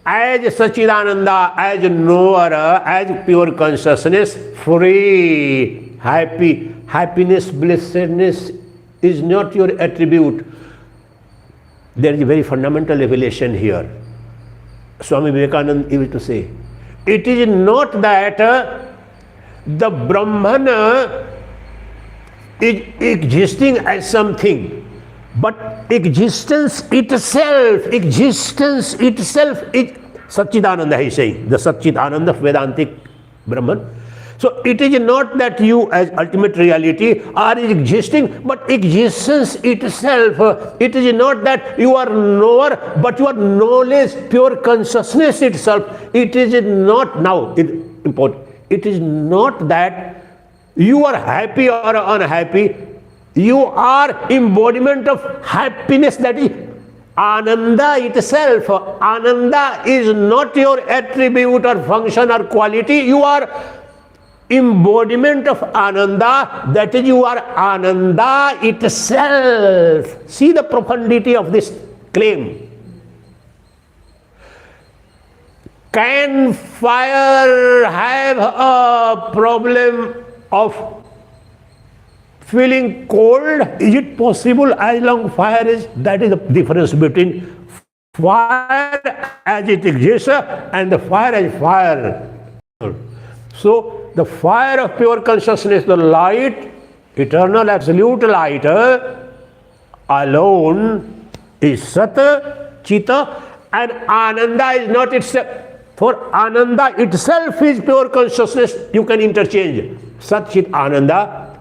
as Sacchidananda, as knower, as pure consciousness, free, happy. Happiness, blessedness is not your attribute. There is a very fundamental revelation here. Swami Vivekananda used to say, it is not that the Brahman is existing as something, but existence itself is Sacchidananda, he is saying, the Sacchidananda of Vedantic Brahman. So it is not that you as ultimate reality are existing, but existence itself. It is not that you are knower, but your knowledge, pure consciousness itself. It is not now. Important. It is not that you are happy or unhappy. You are embodiment of happiness, that is Ananda itself. Ananda is not your attribute or function or quality. You are embodiment of Ananda, that is, you are Ananda itself. See the profundity of this claim. Can fire have a problem of feeling cold? Is it possible as long fire is? That is the difference between fire as it exists and the fire as fire. So, the fire of pure consciousness, the light, eternal absolute light, alone is Sat, Chita, and Ananda is not itself. For Ananda itself is pure consciousness. You can interchange Sat, Chit, Ananda.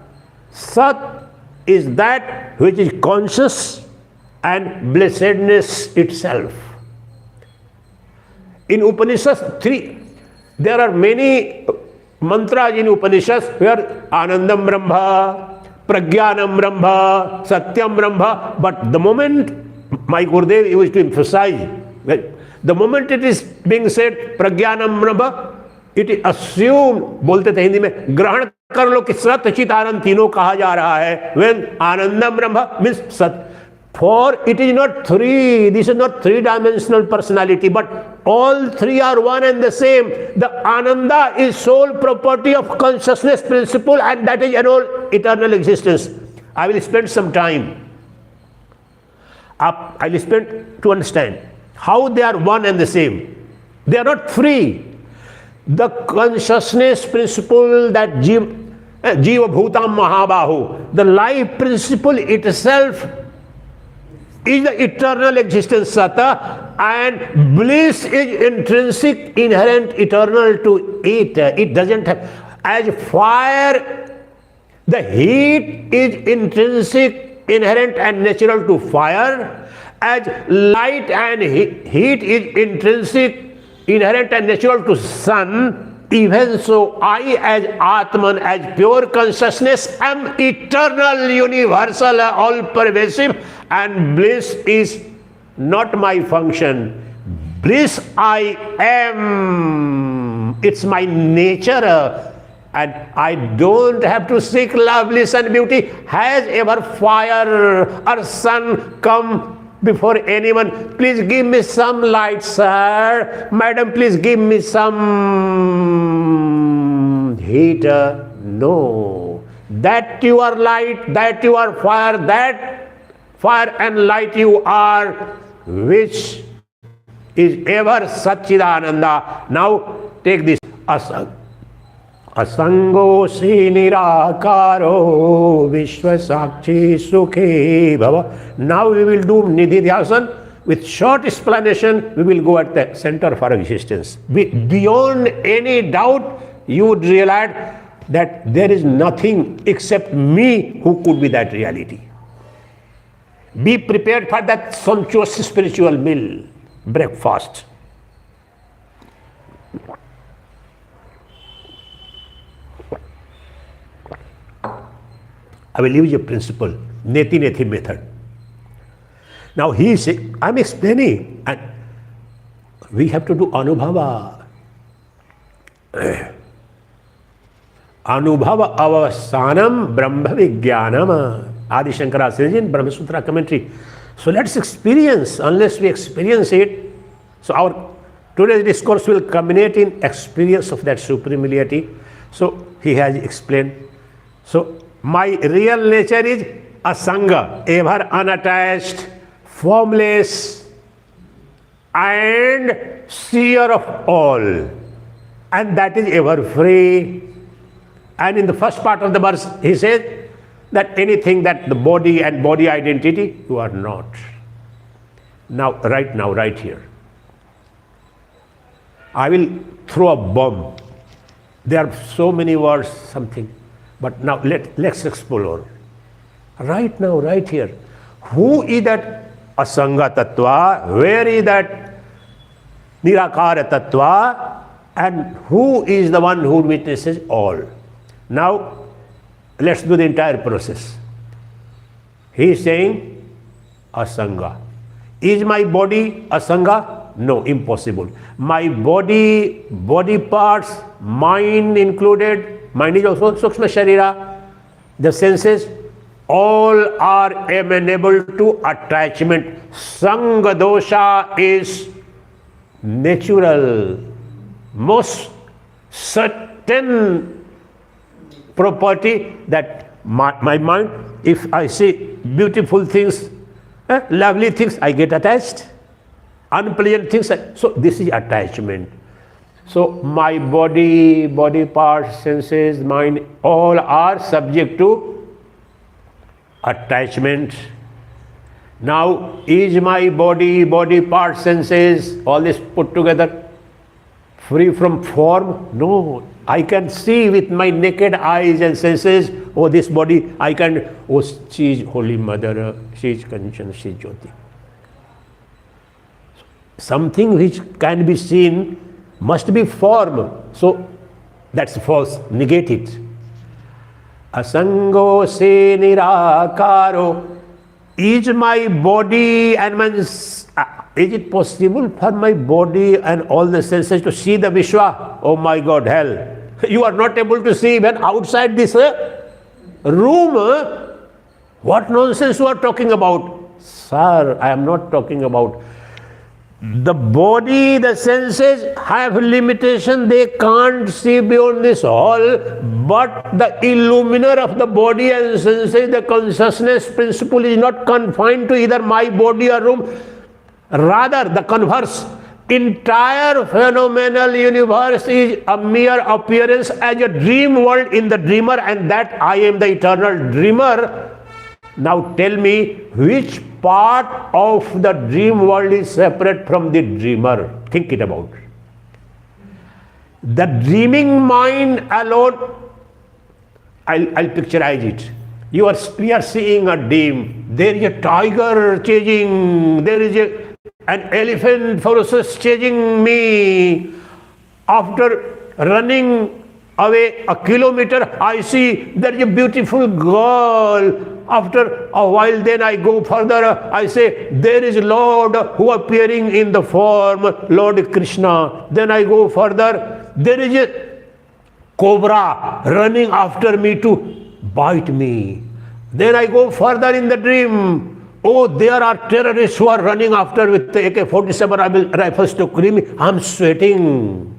Sat is that which is conscious and blessedness itself. In Upanishads, there are many mantras in Upanishads where Anandam Brahma, Prajnanam Brahma, Satyam Brahma, but the moment my Gurudev used to emphasize, the moment it is being said Prajnanam Brahma, it is assumed, बोलते थे हिंदी में, ग्रहण कर लो कि सत चित आनंद तीनों कहा जा रहा है. When Anandam Brahma means Sat. For it is not three, this is not three-dimensional personality, but all three are one and the same. The Ananda is sole property of consciousness principle, and that is eternal existence. I will spend some time. I will spend to understand how they are one and the same. They are not free. The consciousness principle, that Jiva Bhutam Mahabahu, the life principle itself is the eternal existence Sata, and bliss is intrinsic, inherent, eternal to it. It doesn't have, as fire, the heat is intrinsic, inherent and natural to fire, as light and heat is intrinsic, inherent and natural to sun. Even so, I as Atman, as pure consciousness, am eternal, universal, all-pervasive, and bliss is not my function. Bliss I am. It's my nature. And I don't have to seek love, bliss and beauty. Has ever fire or sun come before anyone? Please give me some light, sir. Madam, please give me some heat. No. That you are light, that you are fire, that fire and light you are, which is ever Sacchidananda. Now take this. Asango si nirakaro vishwasakshi sukhe bhava. Now we will do nididhyasan. With short explanation, we will go at the center of our existence. Beyond any doubt, you would realize that there is nothing except me who could be that reality. Be prepared for that sumptuous spiritual meal, breakfast. I will use a principle, neti-neti method. Now he is saying, I'm explaining, and we have to do anubhava. Anubhava avasanam brahma vijnanam. Adi Shankara says in Brahma Sutra commentary. So let's experience. Unless we experience it, so our today's discourse will culminate in experience of that supreme reality. So he has explained. So my real nature is asanga, ever unattached, formless, and seer of all. And that is ever free. And in the first part of the verse, he says that anything that the body and body identity, you are not. Now, right here. I will throw a bomb. There are so many words, something. But now let's explore. Right now, right here. Who is that asanga tattva? Where is that nirakara tattva? And who is the one who witnesses all? Now, let's do the entire process. He is saying asanga. Is my body asanga? No, impossible. My body parts, mind included, mind is also sukshma sharira, the senses, all are amenable to attachment. Sanga dosha is natural, most certain property that my mind, if I see beautiful things, lovely things, I get attached. Unpleasant things, so this is attachment. So my body parts, senses, mind, all are subject to attachment. Now, is my body parts, senses, all this put together, free from form? No. I can see with my naked eyes and senses, oh, this body, I can, oh, she is Holy Mother, she is Kanchan, she is Jyoti. Something which can be seen must be form. So that's false. Negate it. Asango se nirakaro. Is my body and my, is it possible for my body and all the senses to see the Vishwa? Oh my God, hell. You are not able to see even outside this room. What nonsense you are talking about? Sir, I am not talking about. The body, the senses have limitation. They can't see beyond this hall. But the illuminer of the body and senses, the consciousness principle is not confined to either my body or room. Rather, the converse. Entire phenomenal universe is a mere appearance as a dream world in the dreamer, and that I am the eternal dreamer. Now tell me, which part of the dream world is separate from the dreamer? Think it about. The dreaming mind alone, I'll picturize it. We are seeing a dream. There is a tiger chasing, there is an elephant ferocious chasing me. After running away a kilometer, I see there is a beautiful girl. After a while, then I go further, I say, there is Lord who appearing in the form, Lord Krishna. Then I go further, there is a cobra running after me to bite me. Then I go further in the dream. Oh, there are terrorists who are running after with the AK-47 rifles to kill me. I'm sweating.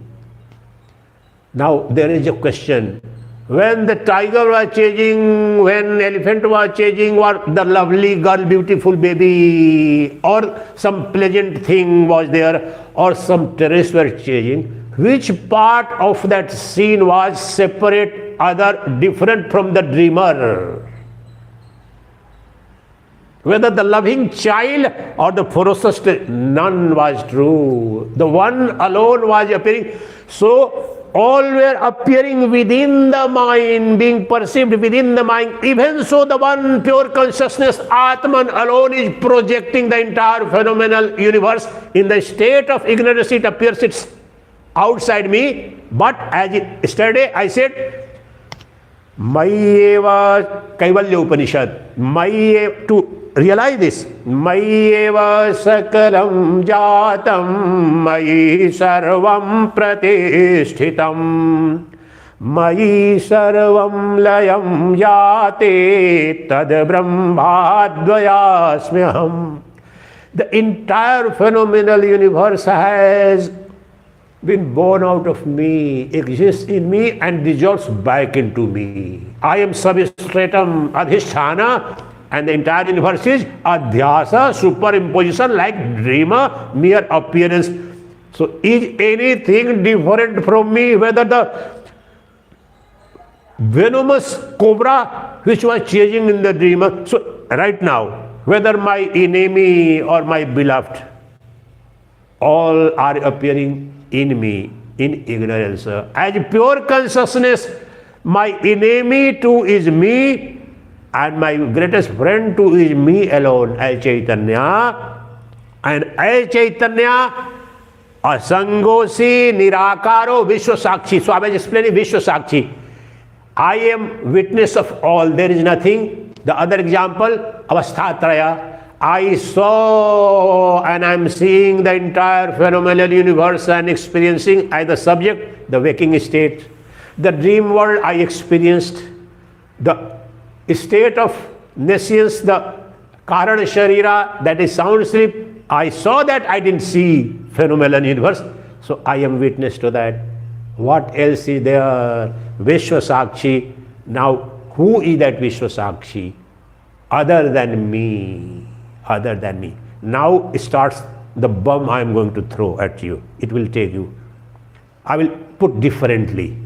Now, there is a question. When the tiger was chasing, when elephant was chasing, or the lovely girl, beautiful baby, or some pleasant thing was there, or some terrorists were chasing, which part of that scene was separate, other, different from the dreamer? Whether the loving child or the ferocious, none was true. The one alone was appearing. So, all were appearing within the mind, being perceived within the mind. Even so, the one pure consciousness, Atman alone, is projecting the entire phenomenal universe. In the state of ignorance, it appears it's outside me. But as yesterday I said, Mayeva Kaivalya Upanishad, to realize this, Mayeva Sakaram Jatam Mayi Sarvam Pratishtitam Mayi Sarvam Layam Yate Tad Brahmadvayasmyaham. The entire phenomenal universe has been born out of me, exists in me and dissolves back into me. I am substratum adhisthana, and the entire universe is adhyasa, superimposition, like dreamer, mere appearance. So is anything different from me? Whether the venomous cobra which was chasing in the dreamer, so right now, whether my enemy or my beloved, all are appearing in me, in ignorance. As pure consciousness, my enemy too is me, and my greatest friend too is me alone, as Chaitanya. And as Chaitanya, asangosi nirakaro vishwasakshi. So I was explaining vishwasakshi. I am witness of all, there is nothing. The other example, avasthatraya. I saw and I am seeing the entire phenomenal universe and experiencing as the subject, the waking state. The dream world I experienced, the state of nescience, the Karana Sharira, that is sound sleep. I saw that, I didn't see phenomenal universe. So I am witness to that. What else is there? Vishwasakshi. Now, who is that Vishwasakshi? Other than me. Other than me. Now starts the bomb I am going to throw at you. It will take you. I will put differently.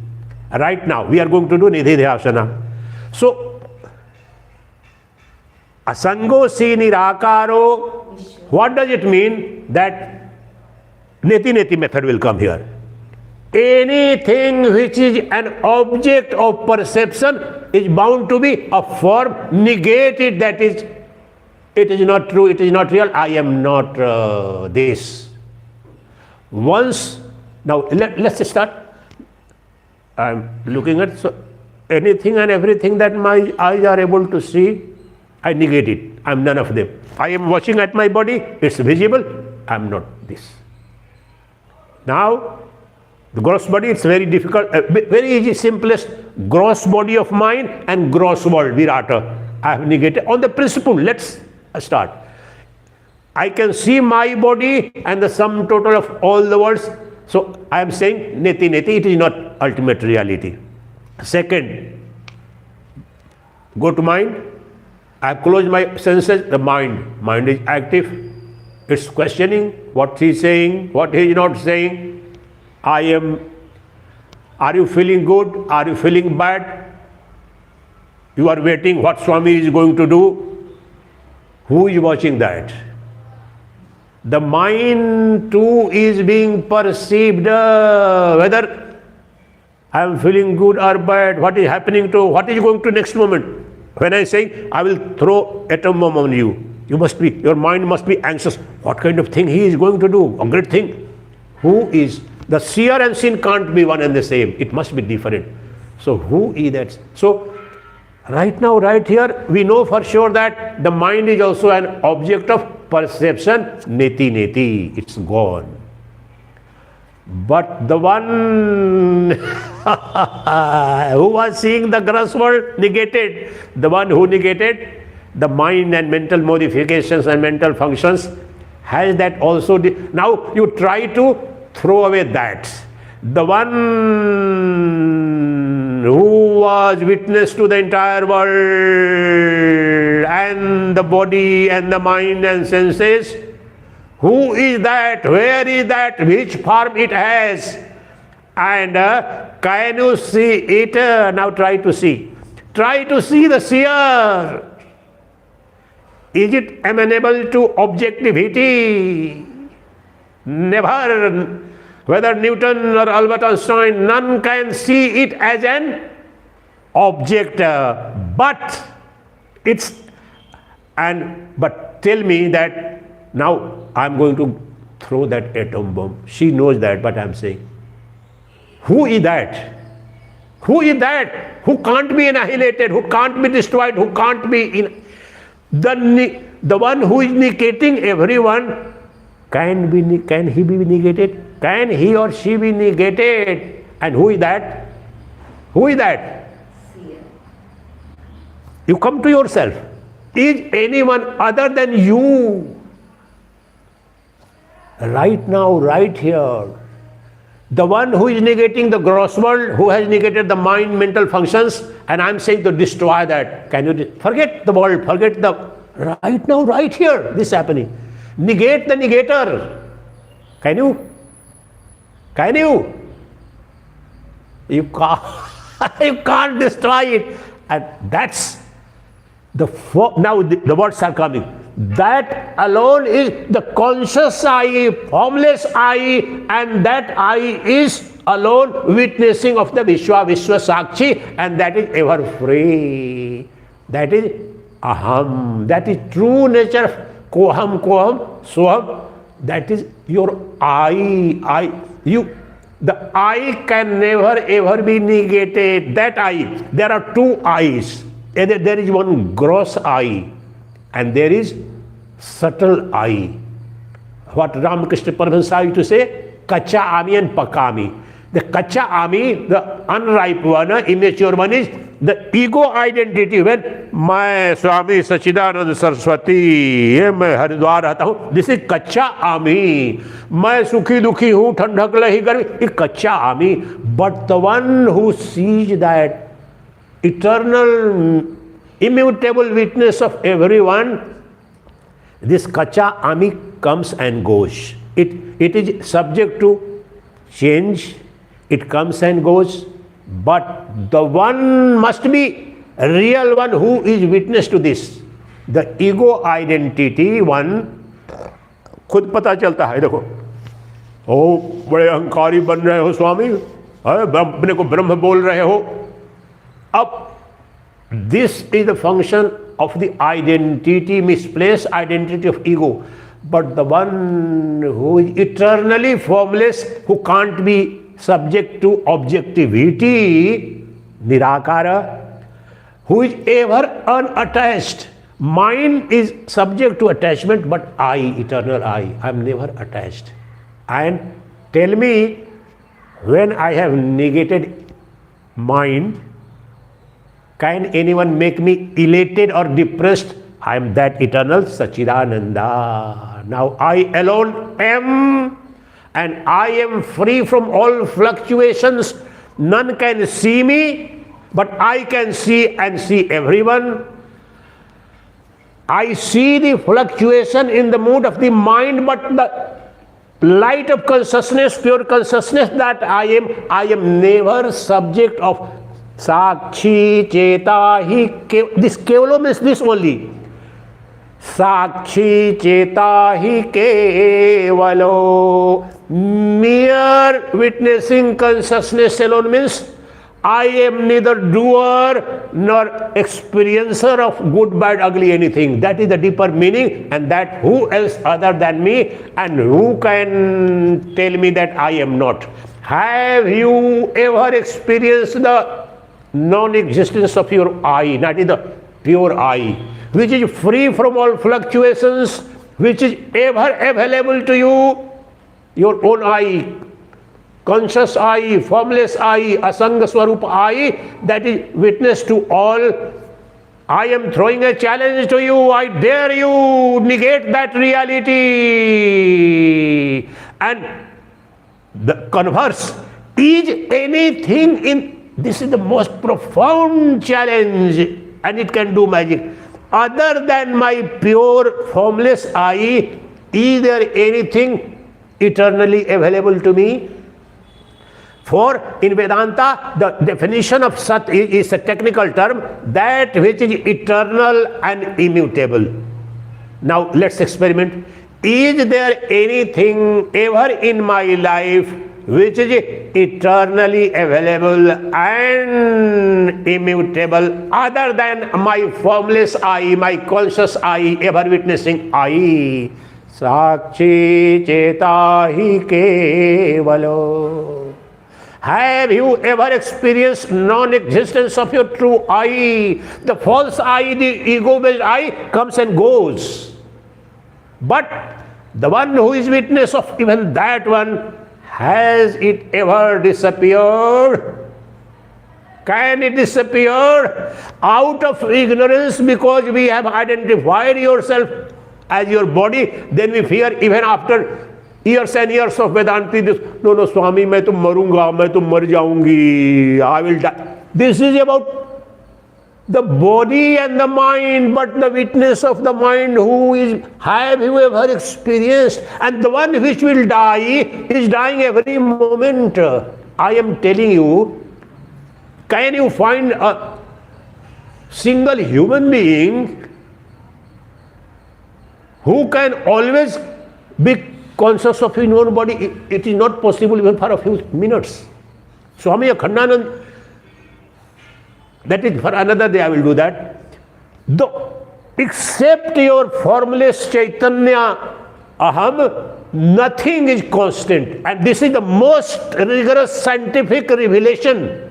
Right now, we are going to do Nidhi-dhyasana. So, asango si nirakaro, what does it mean? That neti-neti method will come here. Anything which is an object of perception is bound to be a form, negated, that is, it is not true, it is not real, I am not this. Once, now let's start. I am looking at anything and everything that my eyes are able to see, I negate it. I am none of them. I am watching at my body, it's visible, I am not this. Now, the gross body, it's very difficult, very easy, simplest, gross body of mind and gross world, Virata. I have negated. On the principle, let's start. I can see my body and the sum total of all the worlds. So I am saying neti neti, it is not ultimate reality. Second, go to mind. I have closed my senses, the mind. Mind is active. It's questioning what he is saying, what he is not saying. Are you feeling good? Are you feeling bad? You are waiting what Swami is going to do. Who is watching that? The mind too is being perceived, whether I am feeling good or bad, what is happening to, what is going to next moment. When I say, I will throw atom bomb on you, your mind must be anxious. What kind of thing he is going to do? A great thing. Who is? The seer and seen can't be one and the same. It must be different. So who is that? So right now, right here, we know for sure that the mind is also an object of perception. Neti neti, it's gone. But the one who was seeing the gross world negated, the one who negated the mind and mental modifications and mental functions, has that also. Now you try to throw away that. The one who was witness to the entire world and the body and the mind and senses, who is that? Where is that? Which form it has? And can you see it? Now try to see. Try to see the seer. Is it amenable to objectivity? Never. whether Newton or Albert Einstein, none can see it as an object, but tell me that now I'm going to throw that atom bomb. She knows that, but I'm saying, who is that? Who is that? Who can't be annihilated, who can't be destroyed, who can't be the one who is negating everyone, can he be negated? Can he or she be negated? And who is that? Who is that? You come to yourself. Is anyone other than you? Right now, right here. The one who is negating the gross world, who has negated the mind, mental functions, and I'm saying to destroy that. Can you forget the world, forget the right now, right here, this happening. Negate the negator. Can you? Can you? You can't. You can't destroy it. And that's now the words are coming. That alone is the conscious I, formless I, and that I is alone witnessing of the Vishwa Sakshi, and that is ever free. That is aham. That is true nature. Koham, soham. That is your I. The I can never ever be negated. That I. There are two I's. There is one gross I, and there is subtle I. What Ramakrishna Paramahansa used to say, kacha ami and pakami. The kacha ami, the unripe one, immature one, is the ego identity. When my Swami Sacchidananda Saraswati, मैं हरिद्वार रहता हूँ, this is kacha ami. मैं सुखी दुखी हूँ, ठंडक लही गर्मी, ये kacha ami. But the one who sees that eternal, immutable witness of everyone, this kacha ami comes and goes. It is subject to change. It comes and goes. But the one must be a real one who is witness to this. The ego identity one, खुद पता चलता है. देखो, ओ बड़े अहंकारी बन रहे हो स्वामी, अपने को ब्रह्म बोल रहे हो. Up, this is the function of the identity, misplaced identity of ego. But the one who is eternally formless, who can't be subject to objectivity, nirakara, who is ever unattached. Mind is subject to attachment, but I, eternal I am never attached. And tell me, when I have negated mind, can anyone make me elated or depressed? I am that eternal Sacchidananda. Now I alone am, and I am free from all fluctuations. None can see me, but I can see and see everyone. I see the fluctuation in the mood of the mind, but the light of consciousness, pure consciousness that I am never subject of Sakshi Cheta Hi. This Kevalam means this only. Sakshi Cheta Hi Kevalo. Mere witnessing consciousness alone means I am neither doer nor experiencer of good, bad, ugly, anything. That is the deeper meaning, and that who else other than me, and who can tell me that I am not? Have you ever experienced the non-existence of your I, that is the pure I, which is free from all fluctuations, which is ever available to you, your own I, conscious I, formless I, asanga swarupa I, that is witness to all. I am throwing a challenge to you. I dare you negate that reality. And the converse, is anything in this is the most profound challenge, and it can do magic. Other than my pure formless I, is there anything eternally available to me? For in Vedanta, the definition of Sat is a technical term, that which is eternal and immutable. Now let's experiment. Is there anything ever in my life which is eternally available and immutable, other than my formless I, my conscious I, ever witnessing I. Sakshi cheta hi kevalo. Have you ever experienced non-existence of your true I? The false I, the ego-based I comes and goes. But the one who is witness of even that one, has it ever disappeared? Can it disappear out of ignorance because we have identified yourself as your body? Then we fear even after years and years of Vedanta, no, Swami, मैं तो मरूंगा, मैं तो मर जाऊंगी, I will die. This is about the body and the mind, but the witness of the mind have you ever experienced? And the one which will die is dying every moment. I am telling you, can you find a single human being who can always be conscious of his own body? It is not possible even for a few minutes. Swami Akhandanand, that is for another day, I will do that. Except your formless Chaitanya Aham, nothing is constant. And this is the most rigorous scientific revelation.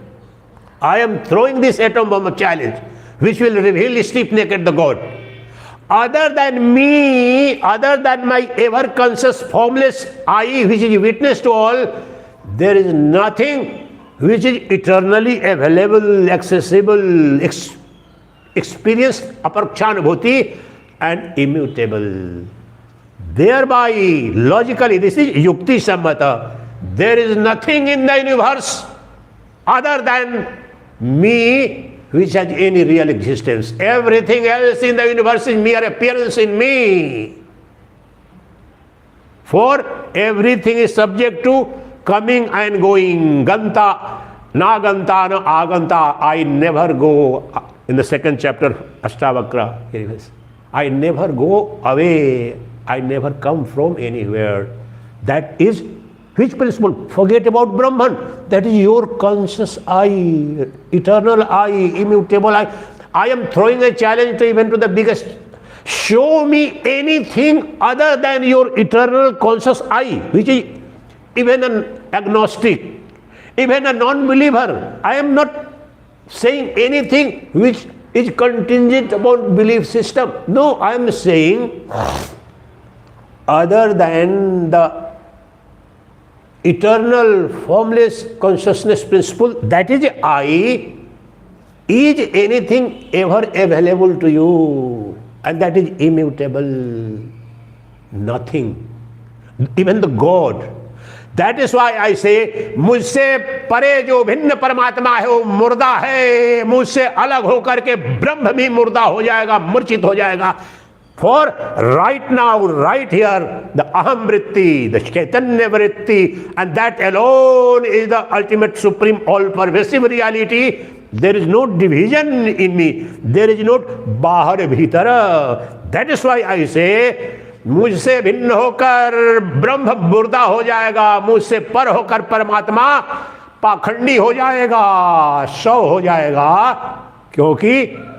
I am throwing this atom bomb challenge, which will reveal sleep naked the God. Other than me, other than my ever conscious formless I, which is witness to all, there is nothing which is eternally available, accessible, experienced, aparkshanubhuti, and immutable. Thereby, logically, this is yukti sammata. There is nothing in the universe other than me which has any real existence. Everything else in the universe is mere appearance in me. For everything is subject to coming and going. Ganta, na ganta, na aganta. I never go. In the second chapter, Ashtavakra, I never go away. I never come from anywhere. That is which principle? Forget about Brahman. That is your conscious I, eternal I, immutable I. I am throwing a challenge to even to the biggest. Show me anything other than your eternal conscious I, which is even an agnostic, even a non-believer. I am not saying anything which is contingent upon belief system. No, I am saying other than the eternal formless consciousness principle, that is I, is anything ever available to you? And that is immutable. Nothing. Even the God. That is why I say, मुझसे परे जो भिन्न परमात्मा है वो मुर्दा है, मुझसे अलग होकर के ब्रह्म भी मुर्दा हो जाएगा, मूर्छित हो जाएगा. For right now, right here, the aham vritti, the chaitanya vritti, and that alone is the ultimate supreme all-pervasive reality. There is no division in me. There is no bahar bhitara. That is why I say, मुझसे भिन्न होकर ब्रह्म मुर्दा हो जाएगा, मुझसे पर होकर परमात्मा पाखंडी हो जाएगा, शव हो जाएगा, क्योंकि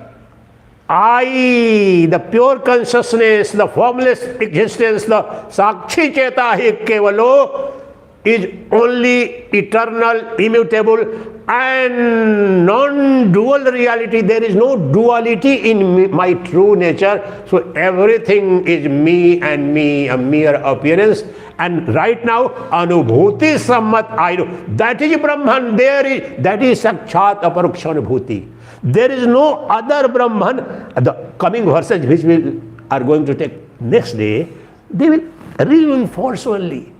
I, the pure consciousness, the formless existence, the Sakshi Cheta hi Kevalo, is only eternal, immutable, and non-dual reality. There is no duality in my true nature. So everything is me and me, a mere appearance. And right now, Anubhuti Sammat I know. That is Brahman. That is Sakshat Aparukshanubhuti. There is no other Brahman. The coming verses which we are going to take next day, they will reinforce only.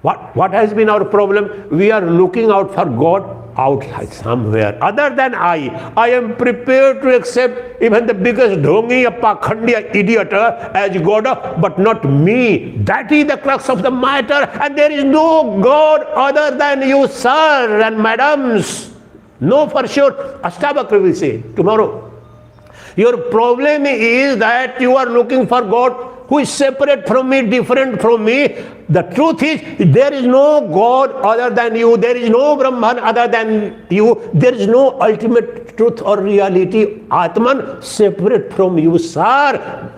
What has been our problem? We are looking out for God outside somewhere. Other than I am prepared to accept even the biggest dhongi, a pakhandi, idiot as God, but not me. That is the crux of the matter. And there is no God other than you, sir and madams. No, for sure. Ashtavakra will say tomorrow. Your problem is that you are looking for God who is separate from me, different from me. The truth is, there is no God other than you. There is no Brahman other than you. There is no ultimate truth or reality, Atman, separate from you, sir.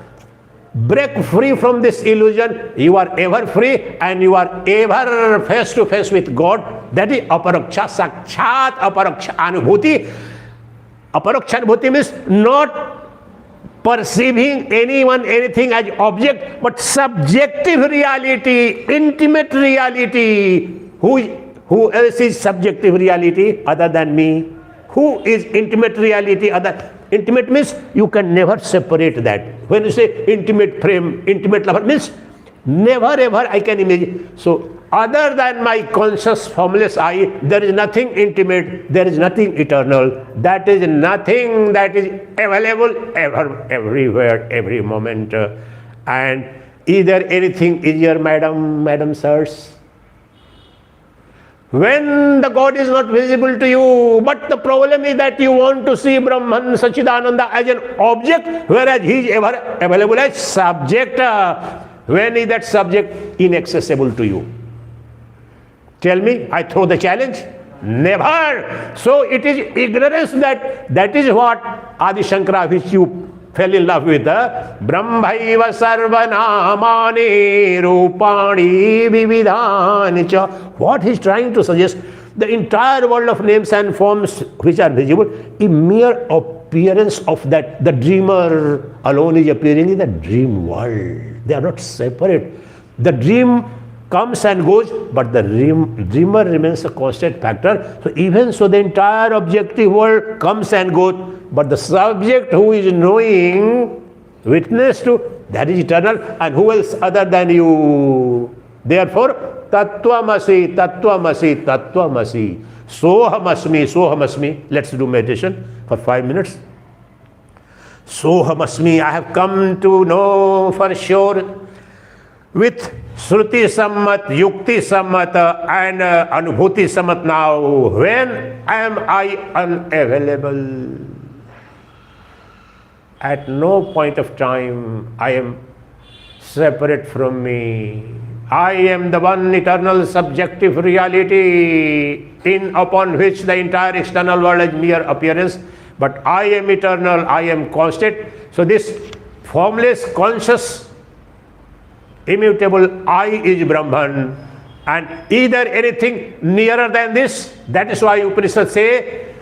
Break free from this illusion. You are ever free and you are ever face to face with God. That is aparoksha, sakshat aparoksha anubhuti. Aparoksha anubhuti means not perceiving anyone, anything as object, but subjective reality, intimate reality. Who else is subjective reality other than me? Who is intimate reality other? Intimate means you can never separate that. When you say intimate frame, intimate lover means never ever I can imagine. So other than my conscious formless I, there is nothing intimate, there is nothing eternal. That is nothing that is available ever, everywhere, every moment. And either anything is here, madam, sirs. When the God is not visible to you, but the problem is that you want to see Brahman, Sacchidananda as an object, whereas he is ever available as subject. When is that subject inaccessible to you? Tell me, I throw the challenge. Never. So it is ignorance that is what Adi Shankara, which you fell in love with. Brahmaiva sarvanamani rupani vividhani cha. What he is trying to suggest, the entire world of names and forms which are visible, a mere appearance of that. The dreamer alone is appearing in the dream world. They are not separate. The dream comes and goes, but the dreamer remains a constant factor. So even so, the entire objective world comes and goes, but the subject who is knowing, witness to, that is eternal, and who else other than you? Therefore, tattvamasi, tattvamasi, tattvamasi, sohamasmi, sohamasmi. Let's do meditation for 5 minutes. Sohamasmi, I have come to know for sure with Shruti Sammat, Yukti Sammat and Anubhuti Sammat now. When am I unavailable? At no point of time I am separate from me. I am the one eternal subjective reality in upon which the entire external world is mere appearance. But I am eternal, I am constant. So this formless, conscious, immutable I is Brahman, and either anything nearer than this. That is why Upanishads say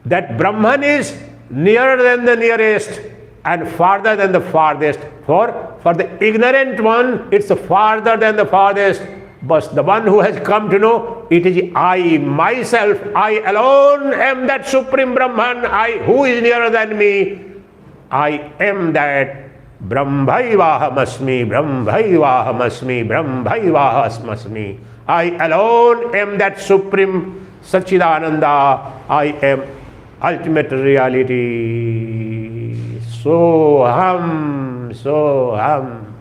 that Brahman is nearer than the nearest and farther than the farthest. For the ignorant one, it's farther than the farthest. But the one who has come to know, it is I, myself, I alone am that supreme Brahman. I, who is nearer than me? I am that. Brahmaivahamasmi, Brahmaivahamasmi, Brahmaivahamasmi. I alone am that supreme Sacchidananda. I am ultimate reality. Soham, Soham.